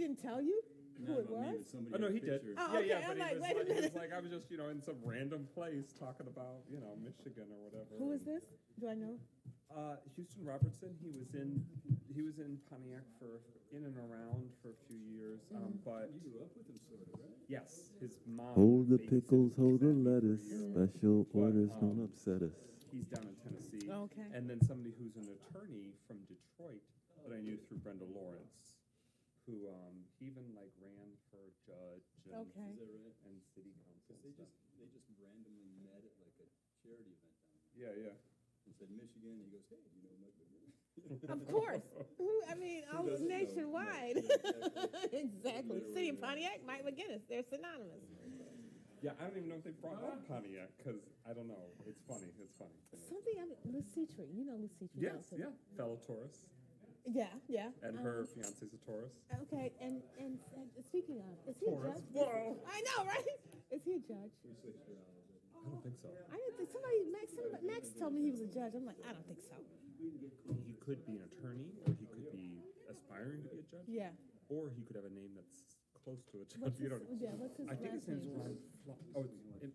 didn't tell you who it was? Oh, no, he did. Oh, okay. I'm like, wait a He was minute. like, I was just, in some random place talking about, Michigan or whatever. Who is this? Do I know? Houston Robertson. He was in Pontiac in and around for a few years. But you grew up with him, sort of, right? Yes, his mom. Hold the pickles, hold the lettuce. Special orders don't upset us. He's down in Tennessee. Okay. And then somebody who's an attorney from Detroit that I knew through Brenda Lawrence, who he even ran for judge and, Okay. Is that right? and city council. Because they just randomly met at like a charity event down there. Yeah, yeah. And said Michigan, and he goes, hey, Mike McGinnis? Of course. All doesn't know? nationwide. Yeah, Exactly. City of Pontiac, Mike McGinnis. They're synonymous. Yeah, I don't even know if they brought up Pontiac because I don't know. It's funny. Something Lucitri. You know Lucitri. Yes, don't you? yeah. Fellow Taurus. Yeah, yeah. And her fiance's a Taurus. Okay, and speaking of, is he a Taurus. judge? Whoa. I know, right? Is he a judge? I don't think so. I didn't think Max told me he was a judge. I'm like, I don't think so. He could be an attorney, or he could be aspiring to be a judge. Yeah. Or he could have a name that's close to a judge. What's his, What's his I think last his name's name? Ron.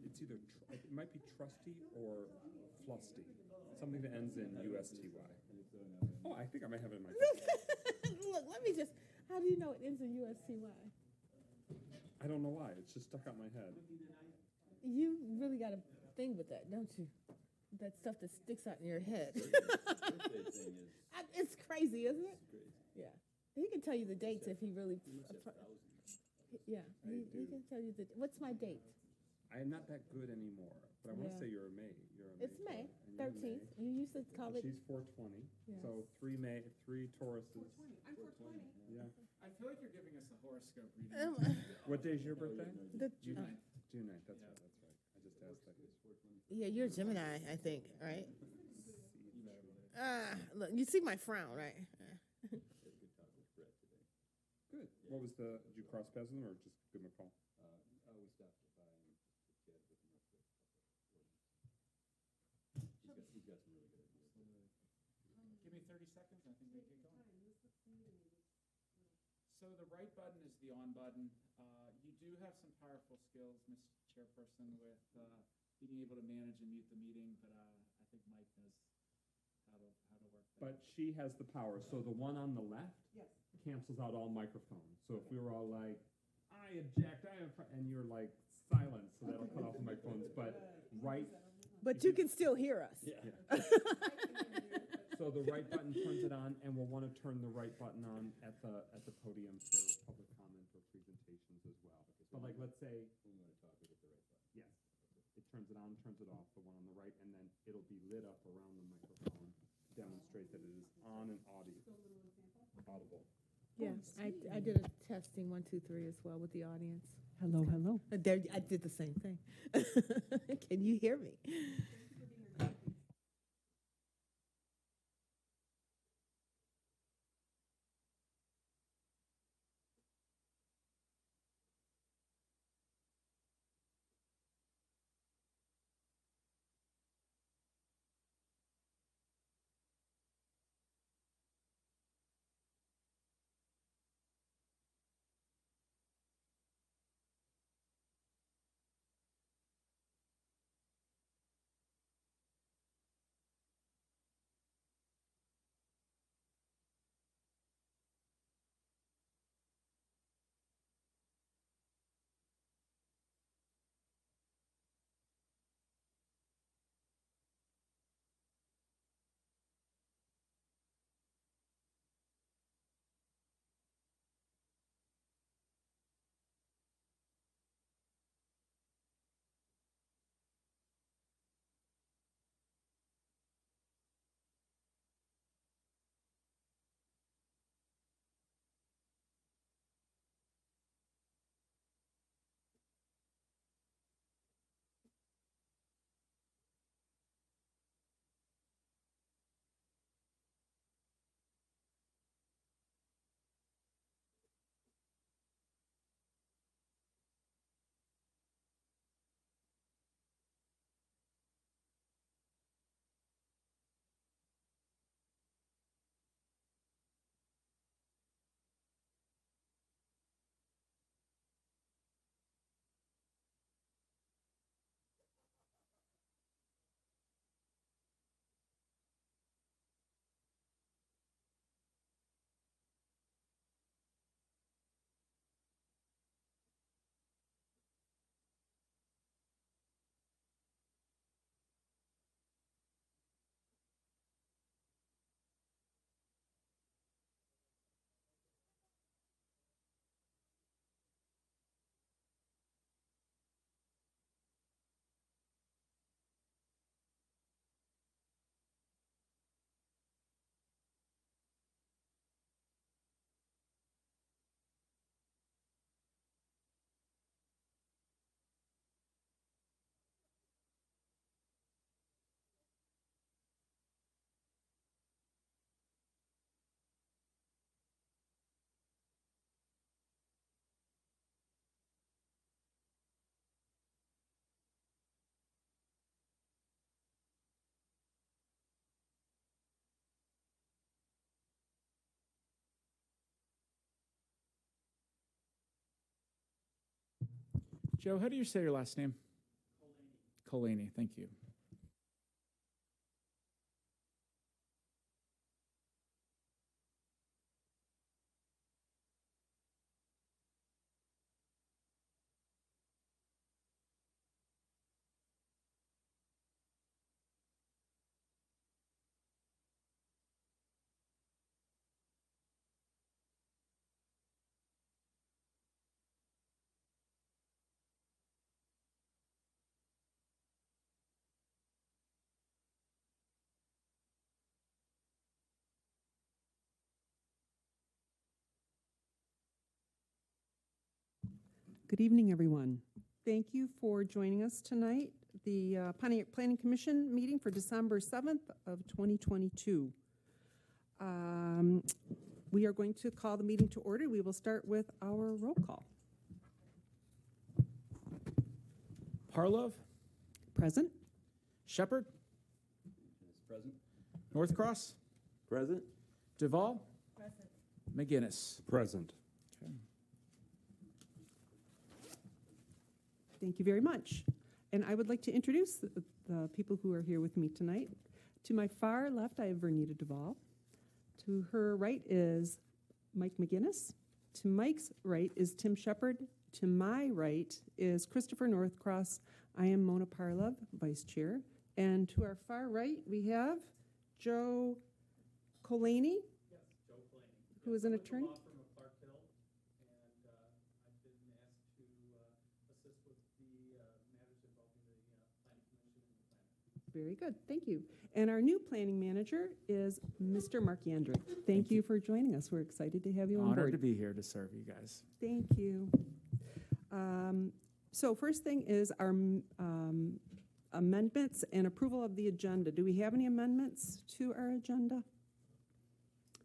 It's either it might be Trusty or Flusty. Something that ends in USTY. Oh, I think I might have it in my. Look, how do you know it ends in USTY? I don't know why. It's just stuck out my head. You really got a thing with that, don't you? That stuff that sticks out in your head. It's crazy, isn't it? Yeah. He can tell you the dates if he really. Yeah, he can tell you what's my date? I am not that good anymore, but I want to say you're a May. It's May 13th. You used to call it. She's 420. Yes. So 3 Tauruses. I'm 420. Yeah. I feel like you're giving us a horoscope reading. What day is your birthday? June 9th. June 9th. That's right. I just asked that. Yeah, you're a Gemini, I think, right? Look, you see my frown, right? Good. What was did you cross paths with him or just give him a call? We stopped by and chatted with him. He's got some really good ideas. Give me 30 seconds, I think we get going. So the right button is the on button. You do have some powerful skills, Ms. Chairperson, with being able to manage and mute the meeting, but I think Mike knows how to work that. But she has the power. So the one on the left cancels out all microphones. So if we were all like, I object, and you're like silent, so that'll cut off the microphones. But But you can still hear us. Yeah. So the right button turns it on, and we'll want to turn the right button on at the podium for public comment or presentations as well. But like, let's say We want to talk with the right button. yes, it turns it on, turns it off, the one on the right, and then it'll be lit up around the microphone to demonstrate that it is on and audible. Yes, I did a testing 1, 2, 3 as well with the audience. Hello, hello. There, I did the same thing. Can you hear me? Joe, how do you say your last name? Colaney, thank you. Good evening, everyone. Thank you for joining us tonight, the Pontiac Planning Commission meeting for December 7th of 2022. We are going to call the meeting to order. We will start with our roll call. Parlov, Present. Shepherd, Is present? Northcross, Present? Duval, McGinnis. Present. Thank you very much. And I would like to introduce the people who are here with me tonight. To my far left, I have Vernita Duval. To her right is Mike McGinnis. To Mike's right is Tim Shepherd. To my right is Christopher Northcross. I am Mona Parlov, Vice Chair. And to our far right, we have Joe Colaney. Yes, Joe Colaney. Who is an attorney? Law firm of Clark Hill, and I've been asked to assist with the matters involving the planning commission and the planner. Very good, thank you. And our new planning manager is Mr. Mark Yandrick. Thank you for joining us. We're excited to have you on Honored to board. be here to serve you guys. Thank you. So first thing is our amendments and approval of the agenda. Do we have any amendments to our agenda?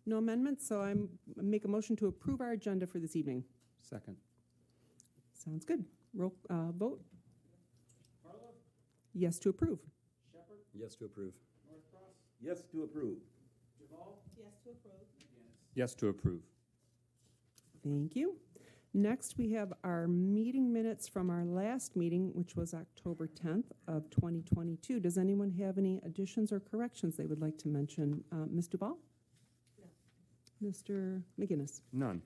No amendments, so I make a motion to approve our agenda for this evening. Second. Sounds good. Roll, vote. Parlov, Yes to approve. Shepherd, Yes to approve. Northcross, Yes to approve. Duval, Yes to approve. McGinnis. Yes to approve. Thank you. Next, we have our meeting minutes from our last meeting, which was October 10th of 2022. Does anyone have any additions or corrections they would like to mention? Ms. Duval? No. Mr. McGinnis? None.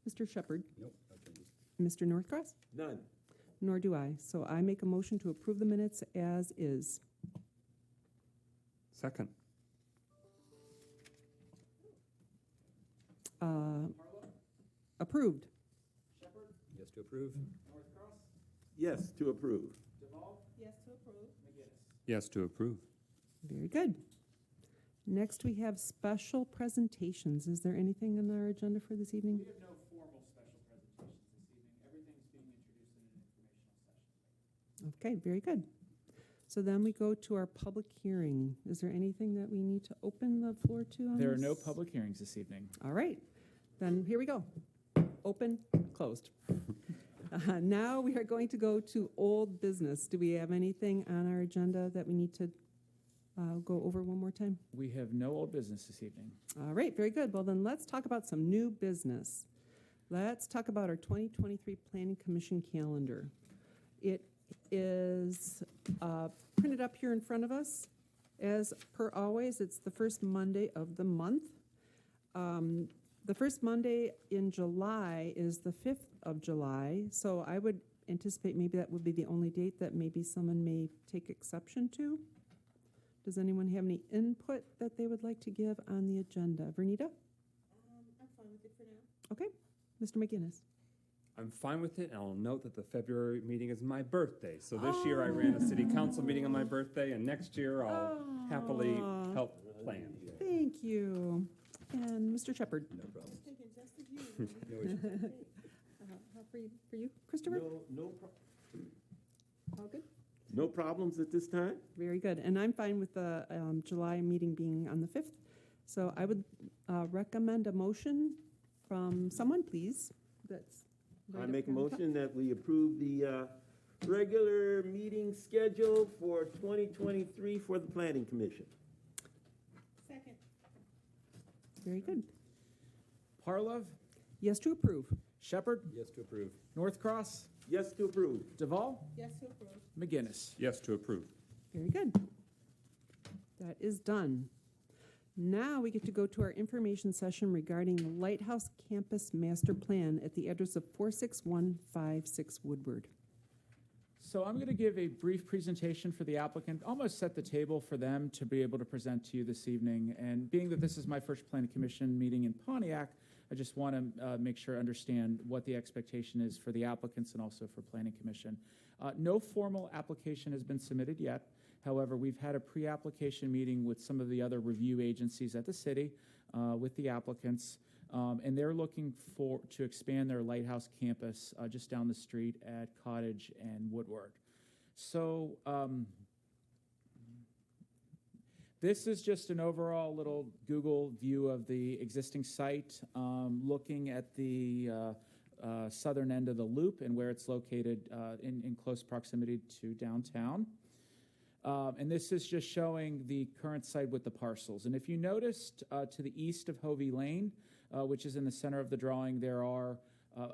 Mr. Shepherd? Nope, no changes. Mr. Northcross? None. Nor do I. So I make a motion to approve the minutes as is. Second. Approved. Shepherd, Yes to approve. Northcross, Yes to approve. Duval, Yes to approve. McGinnis. Yes to approve. Very good. Next, we have special presentations. Is there anything on our agenda for this evening? We have no formal special presentations this evening. Everything's being introduced in an informational session. Okay, very good. So then we go to our public hearing. Is there anything that we need to open the floor to on There are no this? public hearings this evening. All right, then here we go. Open, closed. Now we are going to go to old business. Do we have anything on our agenda that we need to go over one more time? We have no old business this evening. All right, very good. Well, then let's talk about some new business. Let's talk about our 2023 Planning Commission calendar. It is printed up here in front of us. As per always, it's the first Monday of the month. The first Monday in July is the 5th of July, so I would anticipate maybe that would be the only date that maybe someone may take exception to. Does anyone have any input that they would like to give on the agenda? Vernita? I'm fine with it for now. Okay. Mr. McGinnis? I'm fine with it, and I'll note that the February meeting is my birthday. So this year I ran a city council meeting on my birthday, and next year I'll happily help plan. Thank you. And Mr. Shepherd? No problem. Thinking just of you. No issue. How for you, Christopher? All good? No problems at this time? Very good. And I'm fine with the July meeting being on the 5th. So I would recommend a motion from someone, please. That's right I up make a here on top. motion that we approve the regular meeting schedule for 2023 for the Planning Commission. Second. Very good. Parlov, Yes to approve. Shepherd, Yes to approve. Northcross, Yes to approve. Duval, Yes to approve. McGinnis. Yes to approve. Very good. That is done. Now we get to go to our information session regarding the Lighthouse Campus Master Plan at the address of 46156 Woodward. So I'm going to give a brief presentation for the applicant, almost set the table for them to be able to present to you this evening. And being that this is my first Planning Commission meeting in Pontiac, I just want to make sure I understand what the expectation is for the applicants and also for Planning Commission. No formal application has been submitted yet. However, we've had a pre-application meeting with some of the other review agencies at the city with the applicants. And they're looking to expand their Lighthouse campus just down the street at Cottage and Woodward. So this is just an overall little Google view of the existing site, looking at the southern end of the loop and where it's located in close proximity to downtown. And this is just showing the current site with the parcels. And if you noticed to the east of Hovey Lane, which is in the center of the drawing, there are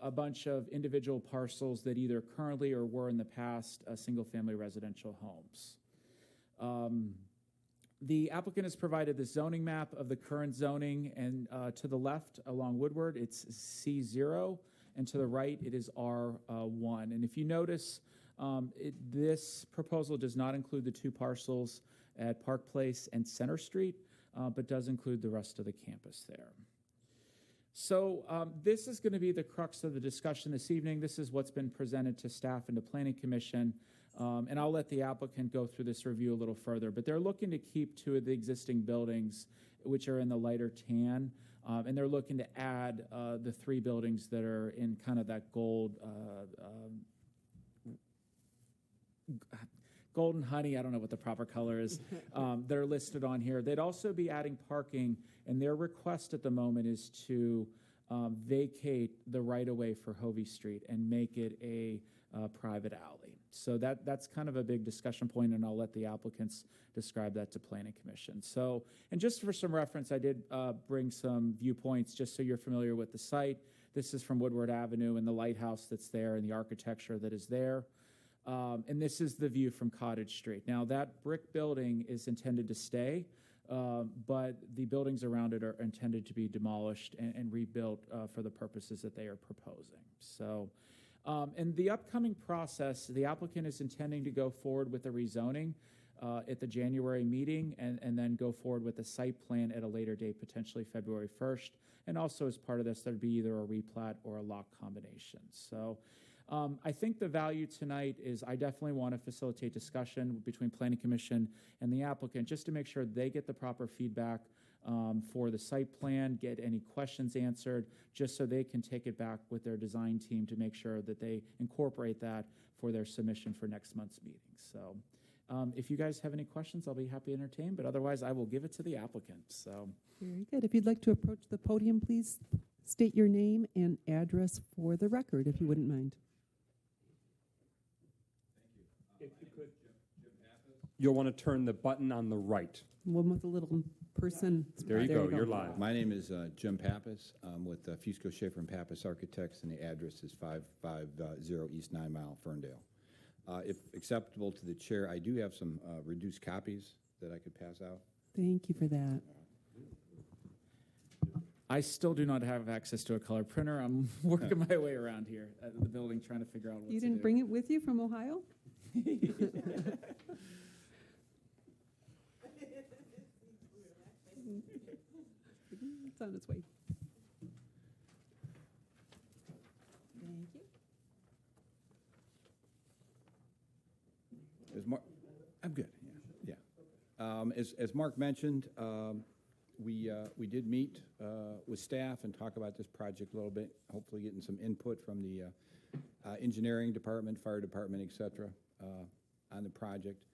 a bunch of individual parcels that either currently or were in the past single-family residential homes. The applicant has provided the zoning map of the current zoning, and to the left along Woodward, it's C0, and to the right, it is R1. And if you notice, this proposal does not include the two parcels at Park Place and Center Street, but does include the rest of the campus there. So this is going to be the crux of the discussion this evening. This is what's been presented to staff and to Planning Commission, and I'll let the applicant go through this review a little further, but they're looking to keep two of the existing buildings, which are in the lighter tan, and they're looking to add the three buildings that are in kind of that golden honey, I don't know what the proper color is, that are listed on here. They'd also be adding parking, and their request at the moment is to vacate the right-of-way for Hovey Street and make it a private alley. So that's kind of a big discussion point, and I'll let the applicants describe that to Planning Commission. So, and just for some reference, I did bring some viewpoints just so you're familiar with the site. This is from Woodward Avenue and the lighthouse that's there and the architecture that is there. And this is the view from Cottage Street. Now, that brick building is intended to stay, but the buildings around it are intended to be demolished and rebuilt for the purposes that they are proposing. So, in the upcoming process, the applicant is intending to go forward with the rezoning at the January meeting and then go forward with the site plan at a later date, potentially February 1st. And also as part of this, there'd be either a replat or a lot combination. So, I think the value tonight is I definitely want to facilitate discussion between Planning Commission and the applicant just to make sure they get the proper feedback for the site plan, get any questions answered, just so they can take it back with their design team to make sure that they incorporate that for their submission for next month's meeting. So if you guys have any questions, I'll be happy to entertain, but otherwise I will give it to the applicant. So. Very good. If you'd like to approach the podium, please state your name and address for the record, if you wouldn't mind. If you could, you'll want to turn the button on the right. One with a little person. There you go. You're live. My name is Jim Pappas. I'm with Fusco, Schaefer and Pappas Architects, and the address is 550 East 9 Mile, Ferndale. If acceptable to the chair, I do have some reduced copies that I could pass out. Thank you for that. I still do not have access to a color printer. I'm working my way around here at the building trying to figure out what You to didn't do. bring it with you from Ohio? It's on its way. Thank you. I'm good. Yeah. As Mark mentioned, we did meet with staff and talk about this project a little bit. Hopefully, getting some input from the engineering department, fire department, etc. On the project.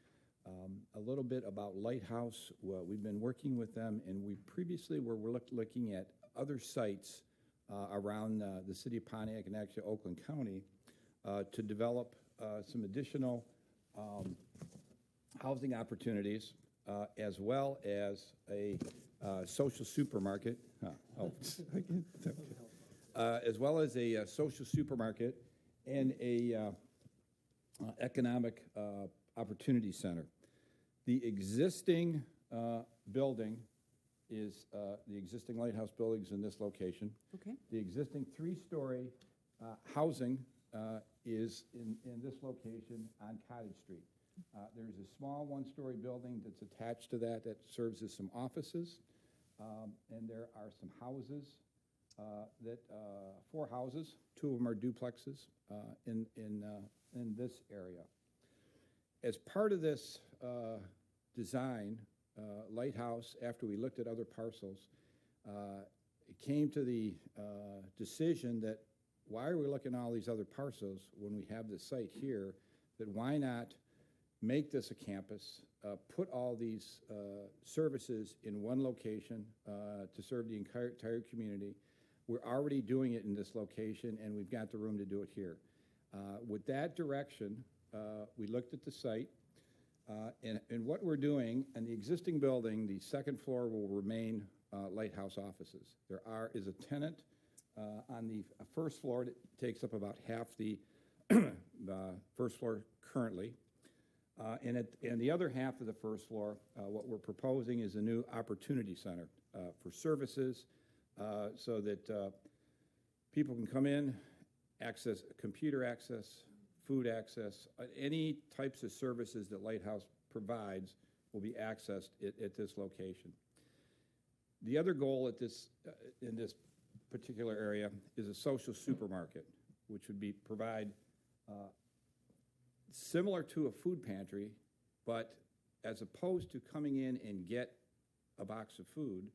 A little bit about Lighthouse. Well, we've been working with them, and we previously were looking at other sites around the city of Pontiac and actually Oakland County to develop some additional housing opportunities as well as a social supermarket. as well as a social supermarket and a economic opportunity center. The existing building is, the existing lighthouse buildings in this location. Okay. The existing three-story housing is in this location on Cottage Street. There's a small one-story building that's attached to that that serves as some offices, and there are some houses that 4 houses. 2 of them are duplexes in this area. As part of this design, Lighthouse, after we looked at other parcels, it came to the decision that why are we looking at all these other parcels when we have this site here, that why not make this a campus, put all these services in one location to serve the entire community. We're already doing it in this location, and we've got the room to do it here. With that direction, we looked at the site, and what we're doing, in the existing building, the second floor will remain Lighthouse offices. There is a tenant on the first floor that takes up about half the first floor currently. And the other half of the first floor, what we're proposing is a new opportunity center for services so that people can come in, access computer access, food access, any types of services that Lighthouse provides will be accessed at this location. The other goal at this, in this particular area is a social supermarket, which would be provide similar to a food pantry, but as opposed to coming in and get a box of food,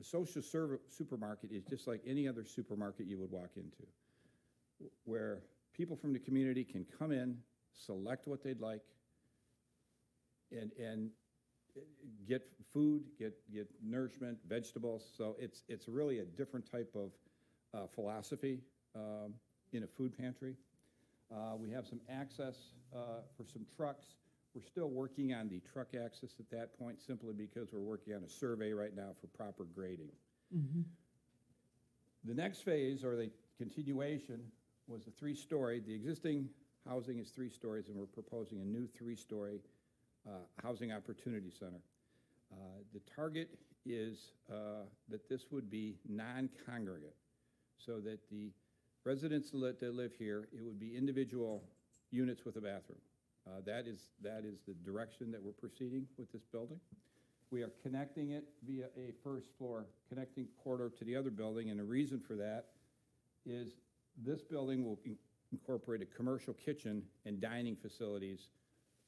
a social supermarket is just like any other supermarket you would walk into, where people from the community can come in, select what they'd like, and get food, get nourishment, vegetables. So it's really a different type of philosophy in a food pantry. We have some access for some trucks. We're still working on the truck access at that point, simply because we're working on a survey right now for proper grading. Mm-hmm. The next phase, or the continuation, was a 3-story. The existing housing is 3 stories, and we're proposing a new 3-story housing opportunity center. The target is that this would be non-congregate, so that the residents that live here, it would be individual units with a bathroom. That is the direction that we're proceeding with this building. We are connecting it via a first floor connecting corridor to the other building, and the reason for that is this building will incorporate a commercial kitchen and dining facilities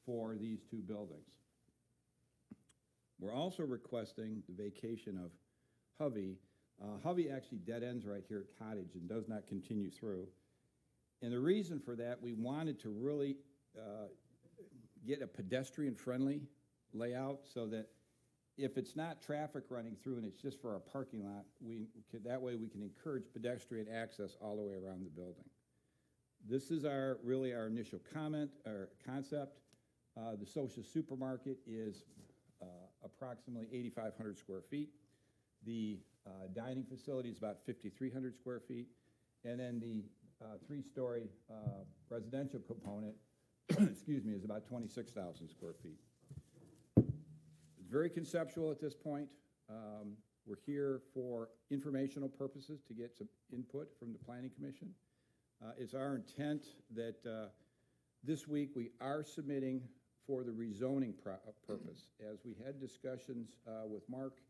for these 2 buildings. We're also requesting the vacation of Hovey. Hovey actually dead ends right here at Cottage and does not continue through. And the reason for that, we wanted to really get a pedestrian-friendly layout so that if it's not traffic running through and it's just for our parking lot, that way we can encourage pedestrian access all the way around the building. This is really our initial concept. The social supermarket is approximately 8,500 square feet. The dining facility is about 5,300 square feet. And then the 3-story residential component, excuse me, is about 26,000 square feet. It's very conceptual at this point. We're here for informational purposes to get some input from the Planning Commission. It's our intent that this week we are submitting for the rezoning purpose. As we had discussions with Mark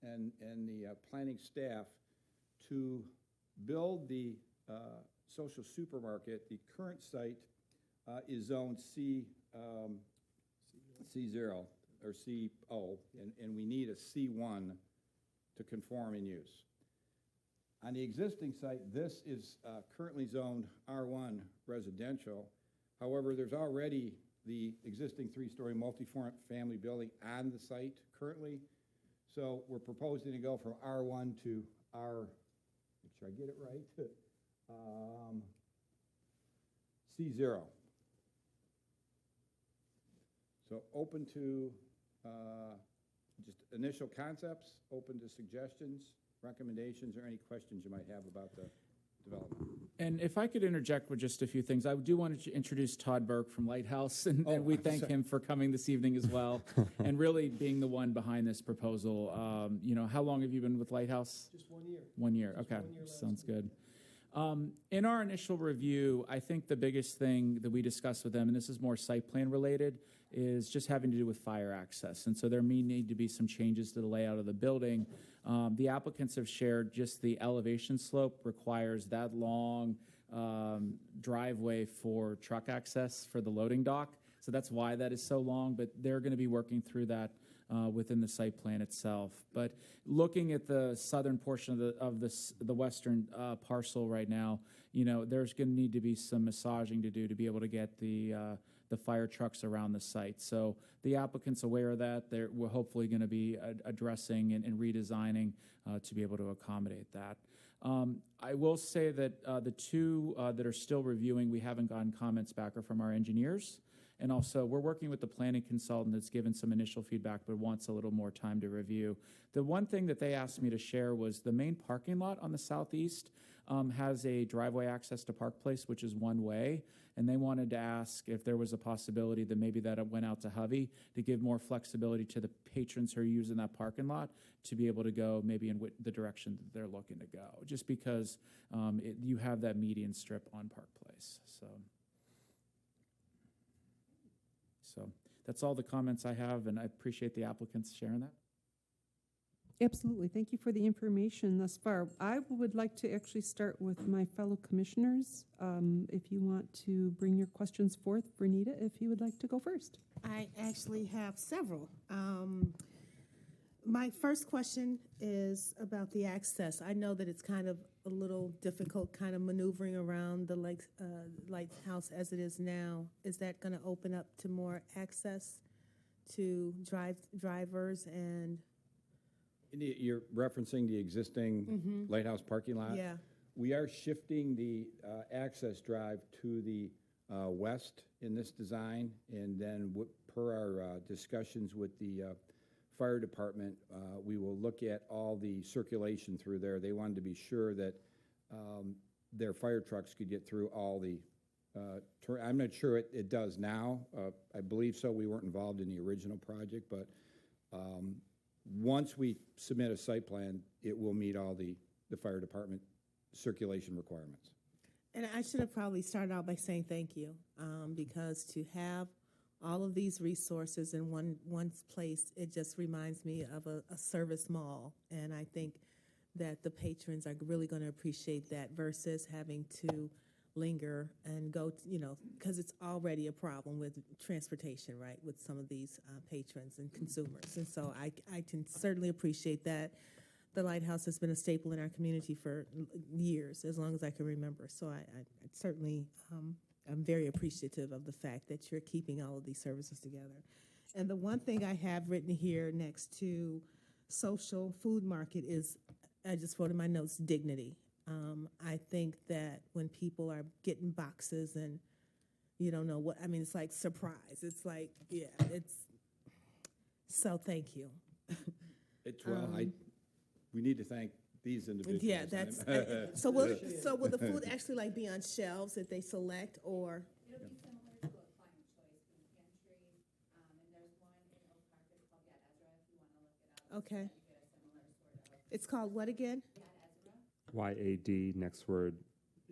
and the planning staff to build the social supermarket, the current site is zoned C0 or CO, and we need a C1 to conform in use. On the existing site, this is currently zoned R1 residential. However, there's already the existing 3-story multi-family building on the site currently. So we're proposing to go from R1 to R, make sure I get it right, C0. So open to just initial concepts, open to suggestions, recommendations, or any questions you might have about the development. And if I could interject with just a few things, I do want to introduce Todd Burke from Lighthouse, and we thank him for coming this evening as well, and really being the one behind this proposal. You know, how long have you been with Lighthouse? Just 1 year. 1 year, Just okay, 1 year last sounds week. good. In our initial review, I think the biggest thing that we discussed with them, and this is more site plan related, is just having to do with fire access. And so there may need to be some changes to the layout of the building. The applicants have shared just the elevation slope requires that long driveway for truck access for the loading dock. So that's why that is so long, but they're going to be working through that within the site plan itself. But looking at the southern portion of the western parcel right now, you know, there's going to need to be some massaging to do to be able to get the fire trucks around the site. So the applicant's aware of that. We're hopefully going to be addressing and redesigning to be able to accommodate that. I will say that the two that are still reviewing, we haven't gotten comments back, are from our engineers. And also, we're working with the planning consultant that's given some initial feedback, but wants a little more time to review. The one thing that they asked me to share was the main parking lot on the southeast has a driveway access to Park Place, which is one way. And they wanted to ask if there was a possibility that maybe that went out to Hovey to give more flexibility to the patrons who are using that parking lot to be able to go maybe in the direction that they're looking to go, just because you have that median strip on Park Place. So that's all the comments I have, and I appreciate the applicants sharing that. Absolutely. Thank you for the information thus far. I would like to actually start with my fellow commissioners. If you want to bring your questions forth, Bernita, if you would like to go first. I actually have several. My first question is about the access. I know that it's kind of a little difficult kind of maneuvering around the lighthouse as it is now. Is that going to open up to more access to drivers and? You're referencing the existing lighthouse parking lot? Yeah. We are shifting the access drive to the west in this design, and then per our discussions with the fire department, we will look at all the circulation through there. They wanted to be sure that their fire trucks could get through all the, I'm not sure it does now. I believe so. We weren't involved in the original project, but once we submit a site plan, it will meet all the fire department circulation requirements. And I should have probably started out by saying thank you, because to have all of these resources in one place, it just reminds me of a service mall. And I think that the patrons are really going to appreciate that versus having to linger and go, because it's already a problem with transportation, right, with some of these patrons and consumers. And so I can certainly appreciate that. The Lighthouse has been a staple in our community for years, as long as I can remember. So I certainly, I'm very appreciative of the fact that you're keeping all of these services together. And the one thing I have written here next to social food market is, I just wrote in my notes, dignity. I think that when people are getting boxes and you don't know what, it's like surprise. It's like, so thank you. We need to thank these individuals. Yeah, that's, so will the food actually be on shelves that they select, or? It'll be similar to a Final Choice food pantry, and there's one in Oak Park that's called Yad Ezra, if you want to look it up. Okay. You get a similar sort of. It's called what again? Yad Ezra. YAD, next word,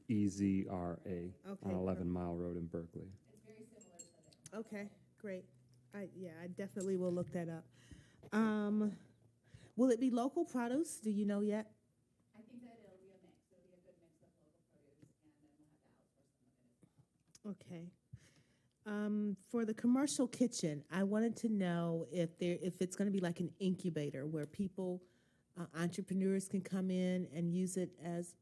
EZRA, Okay, on 11 Mile Road in Berkeley. It's very similar to that. Okay, great. I definitely will look that up. Will it be local produce? Do you know yet? I think that it'll be a mix. It'll be a good mix of local produce, and then we'll have to outsource some of it as well. Okay. For the commercial kitchen, I wanted to know if it's going to be like an incubator where people, entrepreneurs can come in and use it as.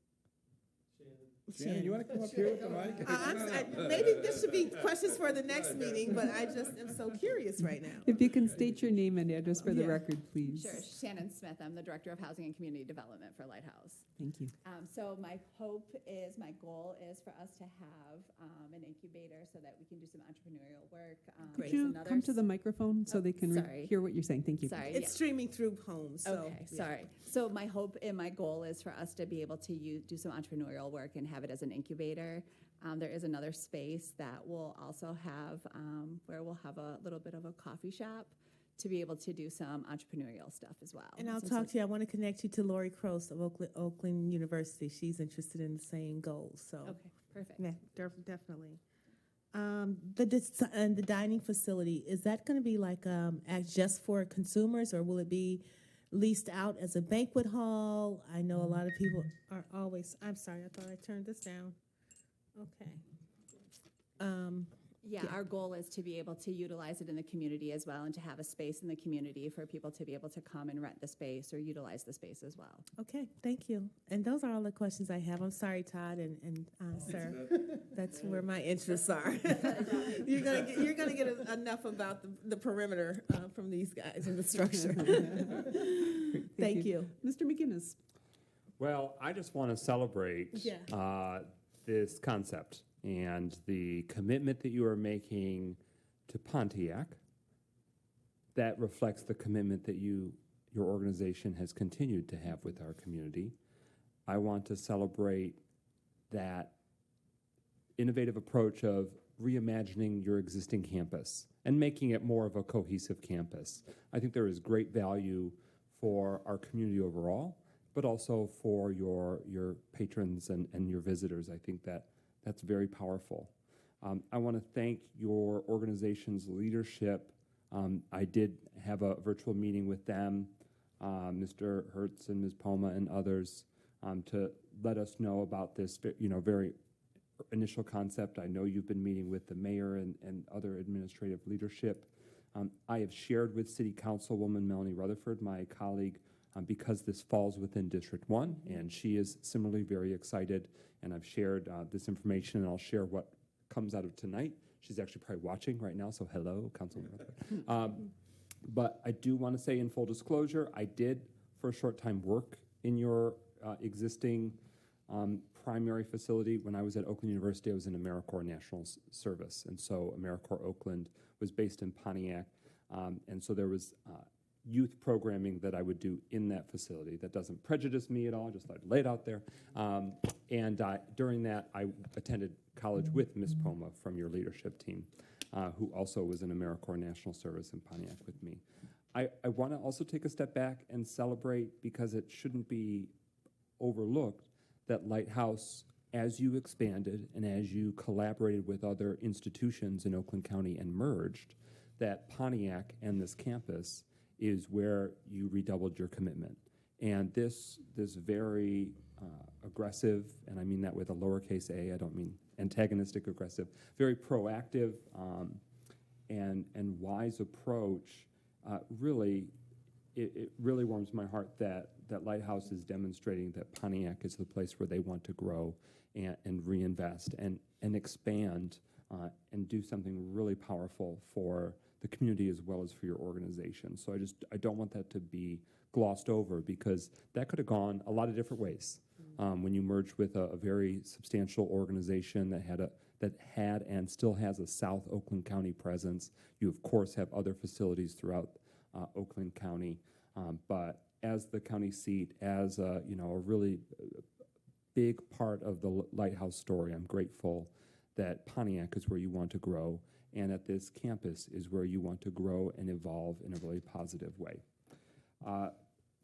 Shannon, Shannon, you want to come up here with the mic? Maybe this should be questions for the next meeting, but I just am so curious right now. If you can state your name and address for the Yeah. record, please. Sure, Shannon Smith, I'm the Director of Housing and Community Development for Lighthouse. Thank you. So my goal is for us to have an incubator so that we can do some entrepreneurial work. Could There's you another come to the microphone so Oh, they can sorry. hear what you're saying? Thank you. Sorry, It's streaming through homes, so. Okay, yeah. sorry. So my hope and my goal is for us to be able to do some entrepreneurial work and have it as an incubator. There is another space that will also have, where we'll have a little bit of a coffee shop to be able to do some entrepreneurial stuff as well. And I'll Some talk sort- to you, I want to connect you to Lori Cross of Oakland University. She's interested in the same goals, so. Okay, perfect. Yeah, definitely. And the dining facility, is that going to be like just for consumers, or will it be leased out as a banquet hall? I know a lot of people are always, I'm sorry, I thought I turned this down. Okay. Yeah, our goal is to be able to utilize it in the community as well and to have a space in the community for people to be able to come and rent the space or utilize the space as well. Okay, thank you. And those are all the questions I have. I'm sorry, Todd and sir. That's where my interests are. You're gonna get enough about the perimeter from these guys in the structure. Thank you. Mr. McGinnis. Well, I just want to celebrate Yeah. this concept and the commitment that you are making to Pontiac. That reflects the commitment that your organization has continued to have with our community. I want to celebrate that innovative approach of reimagining your existing campus and making it more of a cohesive campus. I think there is great value for our community overall, but also for your patrons and your visitors. I think that's very powerful. I want to thank your organization's leadership. I did have a virtual meeting with them, Mr. Hertz and Ms. Poma and others, to let us know about this, very initial concept. I know you've been meeting with the mayor and other administrative leadership. I have shared with City Councilwoman Melanie Rutherford, my colleague, because this falls within District 1, and she is similarly very excited, and I've shared this information, and I'll share what comes out of tonight. She's actually probably watching right now, so hello, Councilwoman Rutherford. But I do want to say in full disclosure, I did for a short time work in your existing primary facility. When I was at Oakland University, I was in AmeriCorps National Service, and so AmeriCorps Oakland was based in Pontiac, and so there was youth programming that I would do in that facility. That doesn't prejudice me at all, just like lay it out there. And during that, I attended college with Ms. Poma from your leadership team, who also was in AmeriCorps National Service in Pontiac with me. I want to also take a step back and celebrate, because it shouldn't be overlooked, that Lighthouse, as you expanded and as you collaborated with other institutions in Oakland County and merged, that Pontiac and this campus is where you redoubled your commitment. And this very aggressive, and I mean that with a lowercase a, I don't mean antagonistic aggressive, very proactive and wise approach, really, it really warms my heart that Lighthouse is demonstrating that Pontiac is the place where they want to grow and reinvest and expand and do something really powerful for the community as well as for your organization. So I don't want that to be glossed over, because that could have gone a lot of different ways. When you merged with a very substantial organization that had and still has a South Oakland County presence, you of course have other facilities throughout Oakland County, but as the county seat, as a really big part of the Lighthouse story, I'm grateful that Pontiac is where you want to grow, and that this campus is where you want to grow and evolve in a really positive way.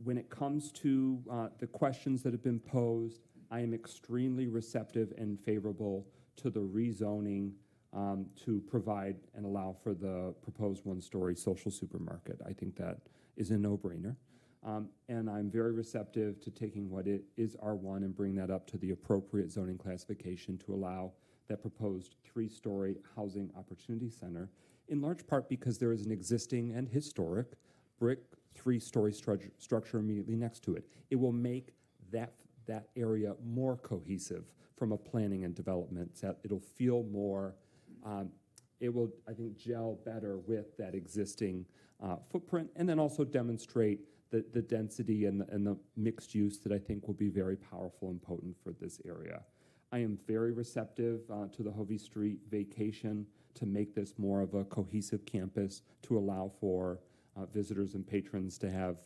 When it comes to the questions that have been posed, I am extremely receptive and favorable to the rezoning to provide and allow for the proposed one-story social supermarket. I think that is a no-brainer. And I'm very receptive to taking what is R1 and bring that up to the appropriate zoning classification to allow that proposed 3-story housing opportunity center, in large part because there is an existing and historic brick 3-story structure immediately next to it. It will make that area more cohesive from a planning and development. So it'll feel more, it will, I think, gel better with that existing footprint, and then also demonstrate the density and the mixed use that I think will be very powerful and potent for this area. I am very receptive to the Hovey Street vacation to make this more of a cohesive campus, to allow for visitors and patrons to have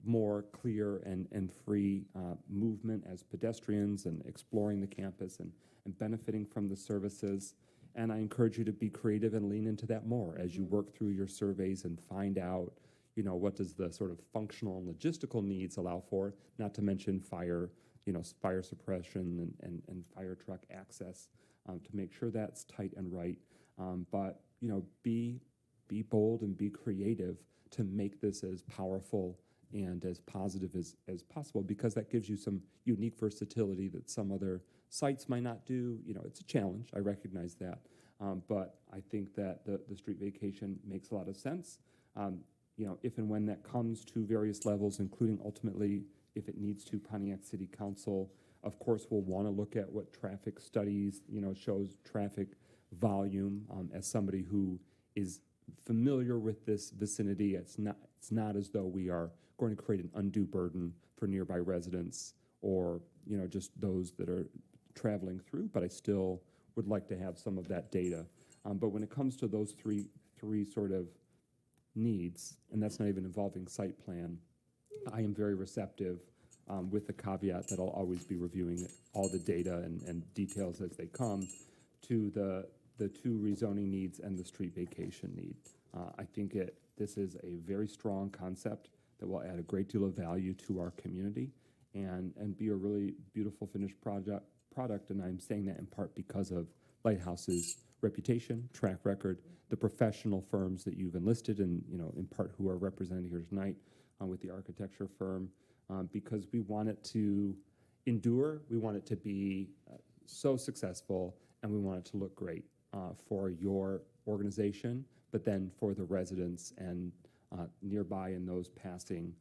more clear and free movement as pedestrians and exploring the campus and benefiting from the services. And I encourage you to be creative and lean into that more as you work through your surveys and find out, you know, what does the sort of functional and logistical needs allow for, not to mention fire, you know, fire suppression and fire truck access to make sure that's tight and right. But, you know, be bold and be creative to make this as powerful and as positive as possible, because that gives you some unique versatility that some other sites might not do. You know, it's a challenge, I recognize that. But I think that the street vacation makes a lot of sense. You know, if and when that comes to various levels, including ultimately, if it needs to, Pontiac City Council, of course, we'll want to look at what traffic studies, you know, shows traffic volume. As somebody who is familiar with this vicinity, it's not as though we are going to create an undue burden for nearby residents or, you know, just those that are traveling through, but I still would like to have some of that data. But when it comes to those three sort of needs, and that's not even involving site plan, I am very receptive with the caveat that I'll always be reviewing all the data and details as they come to the two rezoning needs and the street vacation need. I think this is a very strong concept that will add a great deal of value to our community and be a really beautiful finished product. And I'm saying that in part because of Lighthouse's reputation, track record, the professional firms that you've enlisted, and, you know, in part who are represented here tonight with the architecture firm, because we want it to endure, we want it to be so successful, and we want it to look great for your organization, but then for the residents and nearby and those passing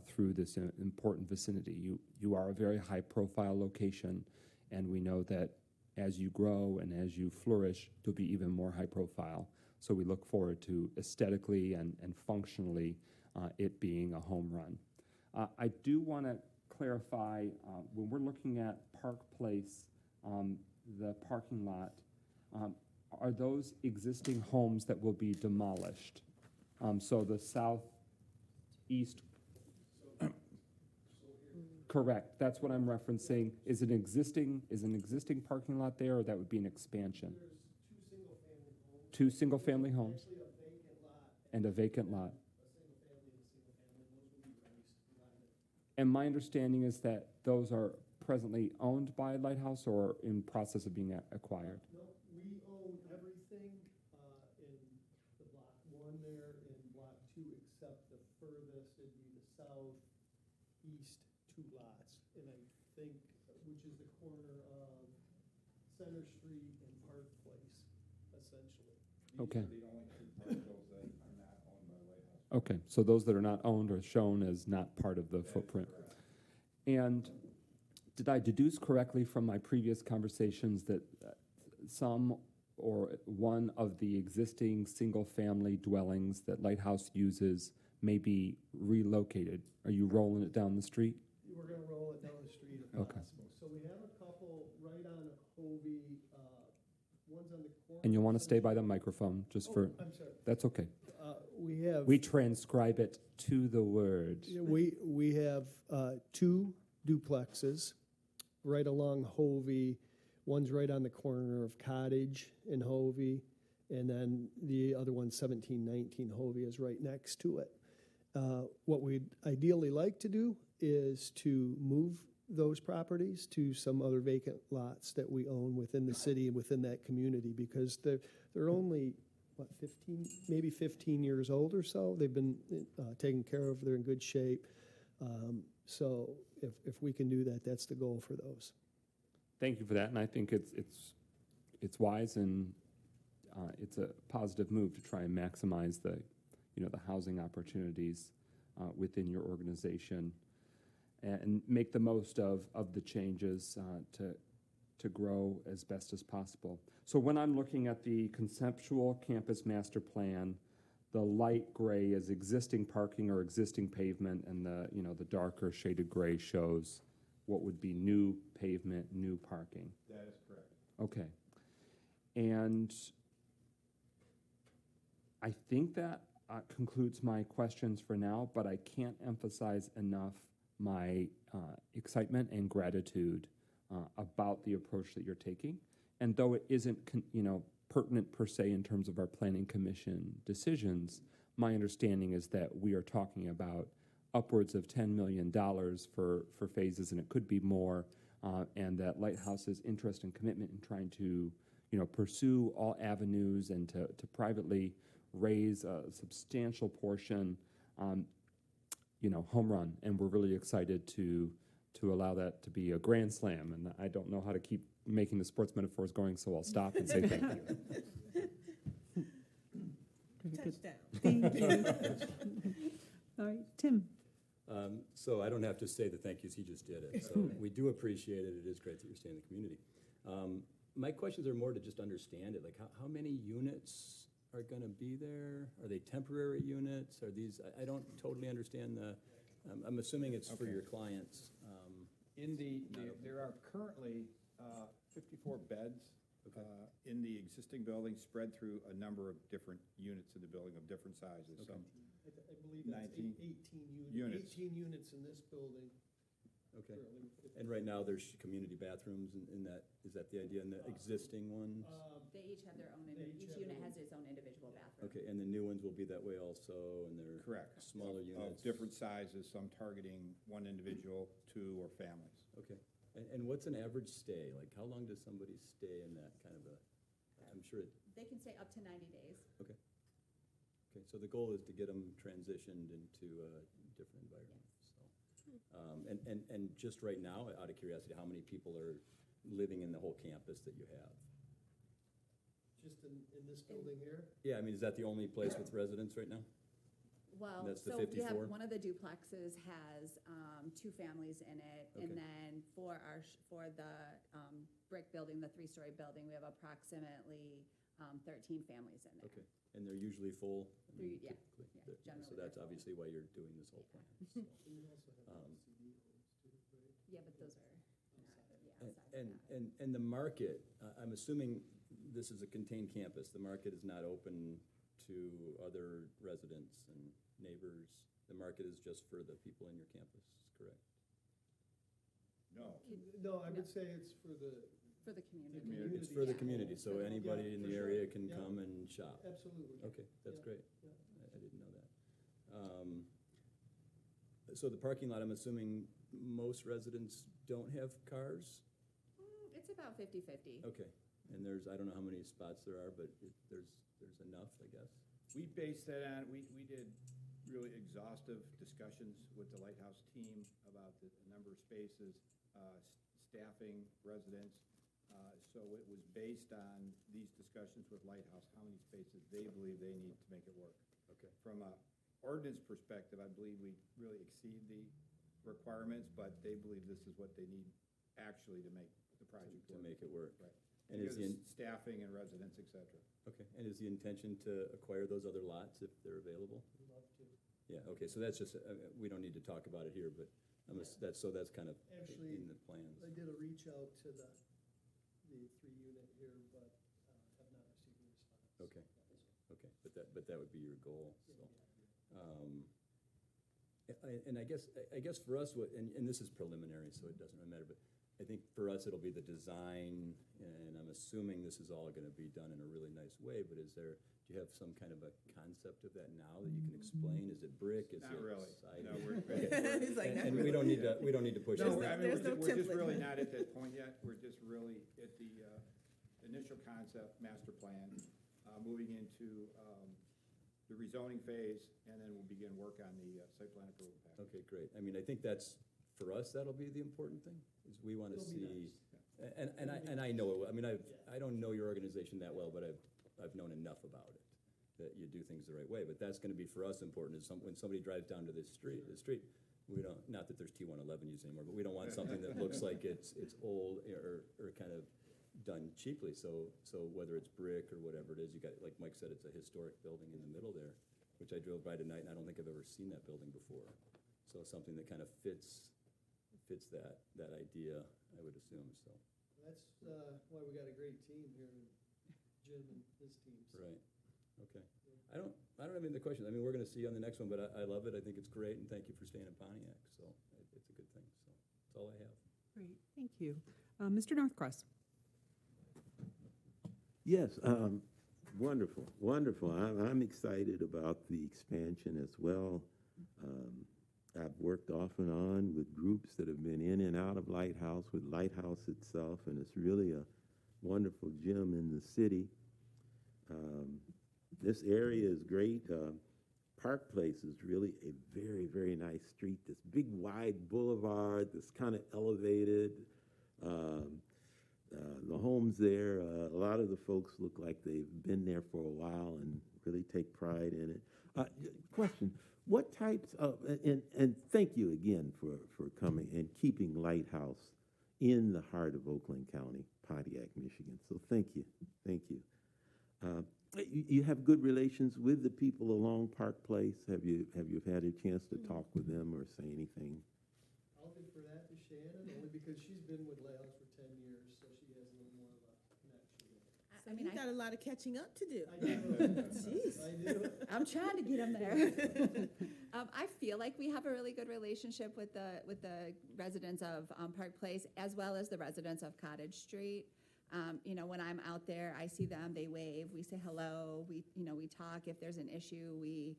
through this important vicinity. You are a very high-profile location, and we know that as you grow and as you flourish, you'll be even more high-profile. So we look forward to aesthetically and functionally it being a home run. I do want to clarify, when we're looking at Park Place, the parking lot, are those existing homes that will be demolished? So the southeast, correct, that's what I'm referencing. Is an existing parking lot there, or that would be an expansion? There's two single-family homes. Actually, a vacant lot. And a vacant lot. A single family and a single family, those will be released. And my understanding is that those are presently owned by Lighthouse or in process of being acquired? No, we own everything in the block one there and block two, except the furthest, it'd be the southeast two lots. And I think, which is the corner of Center Street and Park Place, essentially. Okay. These are the only two parcels that are not owned by Lighthouse. Okay, so those that are not owned are shown as not part of the footprint. And did I deduce correctly from my previous conversations that some or one of the existing single-family dwellings that Lighthouse uses may be relocated? Are you rolling it down the street? We're gonna roll it down the street if Okay. possible. So we have a couple right on Hovey, one's on the corner. And you'll want to stay by the microphone just for, I'm sorry. that's okay. We have. We transcribe it to the word. Yeah, we have two duplexes right along Hovey. One's right on the corner of Cottage and Hovey, and then the other one, 1719 Hovey, is right next to it. What we'd ideally like to do is to move those properties to some other vacant lots that we own within the city and within that community, because they're only, what, 15, maybe 15 years old or so. They've been taken care of, they're in good shape. So if we can do that, that's the goal for those. Thank you for that, and I think it's wise and it's a positive move to try and maximize the housing opportunities within your organization. and make the most of the changes to grow as best as possible. So when I'm looking at the conceptual campus master plan, the light gray is existing parking or existing pavement, and the darker shaded gray shows what would be new pavement, new parking. That is correct. Okay. And I think that concludes my questions for now, but I can't emphasize enough my excitement and gratitude about the approach that you're taking. And though it isn't, pertinent per se in terms of our planning commission decisions, my understanding is that we are talking about upwards of $10 million for phases, and it could be more, and that Lighthouse's interest and commitment in trying to, pursue all avenues and to privately raise a substantial portion, home run. And we're really excited to allow that to be a grand slam. And I don't know how to keep making the sports metaphors going, so I'll stop and say thank you. Touchdown. Thank you. All right, Tim. So I don't have to say the thank yous, he just did it. So we do appreciate it. It is great that you're staying in the community. My questions are more to just understand it. Like how many units are going to be there? Are they temporary units? Are these, I don't totally understand I'm assuming it's for your clients. There are currently 54 beds in the existing building, spread through a number of different units in the building of different sizes. Okay. I believe that's 19 18 units. 18 units in this building. Okay. currently. And right now, there's community bathrooms in that, is that the idea in the existing ones? They each have their own, They each each have unit their has its own individual bathroom. Okay, and the new ones will be that way also, and they're Correct. smaller Of units? different sizes, some targeting one individual, two, or families. Okay, and what's an average stay? Like, how long does somebody stay in that kind of I'm sure They can stay up to 90 days. okay, so the goal is to get them transitioned into different environments, so. And just right now, out of curiosity, how many people are living in the whole campus that you have? Just in this building here? Yeah, I mean, is that the only place with residents right now? Well, That's the so we have, 54? one of the duplexes has 2 families in it. Okay. And then for the brick building, the 3-story building, we have approximately 13 families in there. Okay, and they're usually full? I mean, Yeah, typically, yeah, they're- generally So that's they're full. obviously why you're doing this whole plan. so. And we also have Um, LCD homes too, right? Yeah, but those are not, And, outside of that. and the market, I'm assuming this is a contained campus. The market is not open to other residents and neighbors. The market is just for the people in your campus, correct? No. No, I would say it's for the, For the community. community. It's for the Yeah. community, so Yeah, anybody in for the sure. area can Yeah. come and shop. Absolutely. Okay, that's Yeah. great. Yeah. I didn't know that. So the parking lot, I'm assuming most residents don't have cars? It's about 50-50. Okay, and I don't know how many spots there are, but there's enough, I guess. We based that on, we did really exhaustive discussions with the Lighthouse team about the number of spaces, staffing, residents. So it was based on these discussions with Lighthouse, how many spaces they believe they need to make it work. Okay. From a ordinance perspective, I believe we really exceed the requirements, but they believe this is what they need actually to make the project To work. make it work. Right. And is Because the, staffing and residents, et cetera. okay, and is the intention to acquire those other lots if they're available? Love to. Yeah, okay, so that's just, we don't need to talk about it here, but that's kind of Actually, in the plans. I did a reach out to the 3-unit here, but have not received a response. Okay. Okay, but that would be your goal, so. And I guess for us, and this is preliminary, so it doesn't really matter, but I think for us, it'll be the design, and I'm assuming this is all gonna be done in a really nice way, but do you have some kind of a concept of that now that you can explain? Is it brick? Is Not it really. siding? No, we're. Okay. He's like, And not we don't really. need to push No, it. I mean, There's no we're just template. really not at that point yet. We're just really at the initial concept, master plan, moving into the rezoning phase, and then we'll begin work on the site plan approval package. Okay, great. I mean, I think for us, that'll be the important thing, is we wanna It'll be see. nice. And I know it, I mean, I don't know your organization that well, but I've known enough about it, that you do things the right way. But that's gonna be for us important, is when somebody drives down to this street, We don't, not that there's T111 used anymore, but we don't want something that looks like it's old or kind of done cheaply. So whether it's brick or whatever it is, you got, like Mike said, it's a historic building in the middle there, which I drove by tonight, and I don't think I've ever seen that building before. So something that kind of fits that idea, I would assume, so. That's why we got a great team here, Jim and his team. Right, okay. I don't have any other questions. I mean, we're gonna see you on the next one, but I love it. I think it's great, and thank you for staying in Pontiac, so it's a good thing, so that's all I have. Great, thank you. Mr. Northcross? Yes, wonderful, wonderful. I'm excited about the expansion as well. I've worked off and on with groups that have been in and out of Lighthouse, with Lighthouse itself, and it's really a wonderful gem in the city. This area is great. Park Place is really a very, very nice street. This big, wide boulevard that's kind of elevated. The homes there, a lot of the folks look like they've been there for a while and really take pride in it. Question, what types of, and thank you again for coming and keeping Lighthouse in the heart of Oakland County, Pontiac, Michigan. So thank you, thank you. You have good relations with the people along Park Place? Have you had a chance to talk with them or say anything? I'll defer that to Shannon, only because she's been with Lighthouse for 10 years, so she has a little more of a connection with it. I mean, you got a lot of catching up to do. I do. Jeez. I do. I'm trying to get them there. I feel like we have a really good relationship with the residents of Park Place, as well as the residents of Cottage Street. When I'm out there, I see them, they wave, we say hello, we talk. If there's an issue, we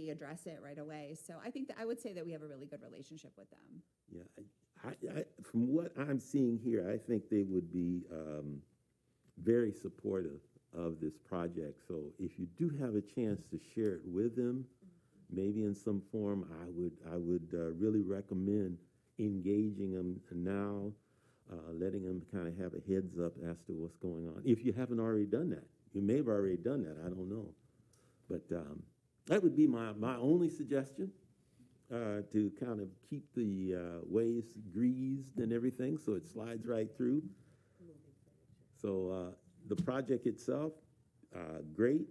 address it right away. So I think that I would say that we have a really good relationship with them. Yeah, I from what I'm seeing here, I think they would be very supportive of this project. So if you do have a chance to share it with them, maybe in some form, I would really recommend engaging them now. Letting them kind of have a heads up as to what's going on. If you haven't already done that, you may have already done that, I don't know. But that would be my only suggestion, to kind of keep the ways greased and everything so it slides right through. So the project itself, great.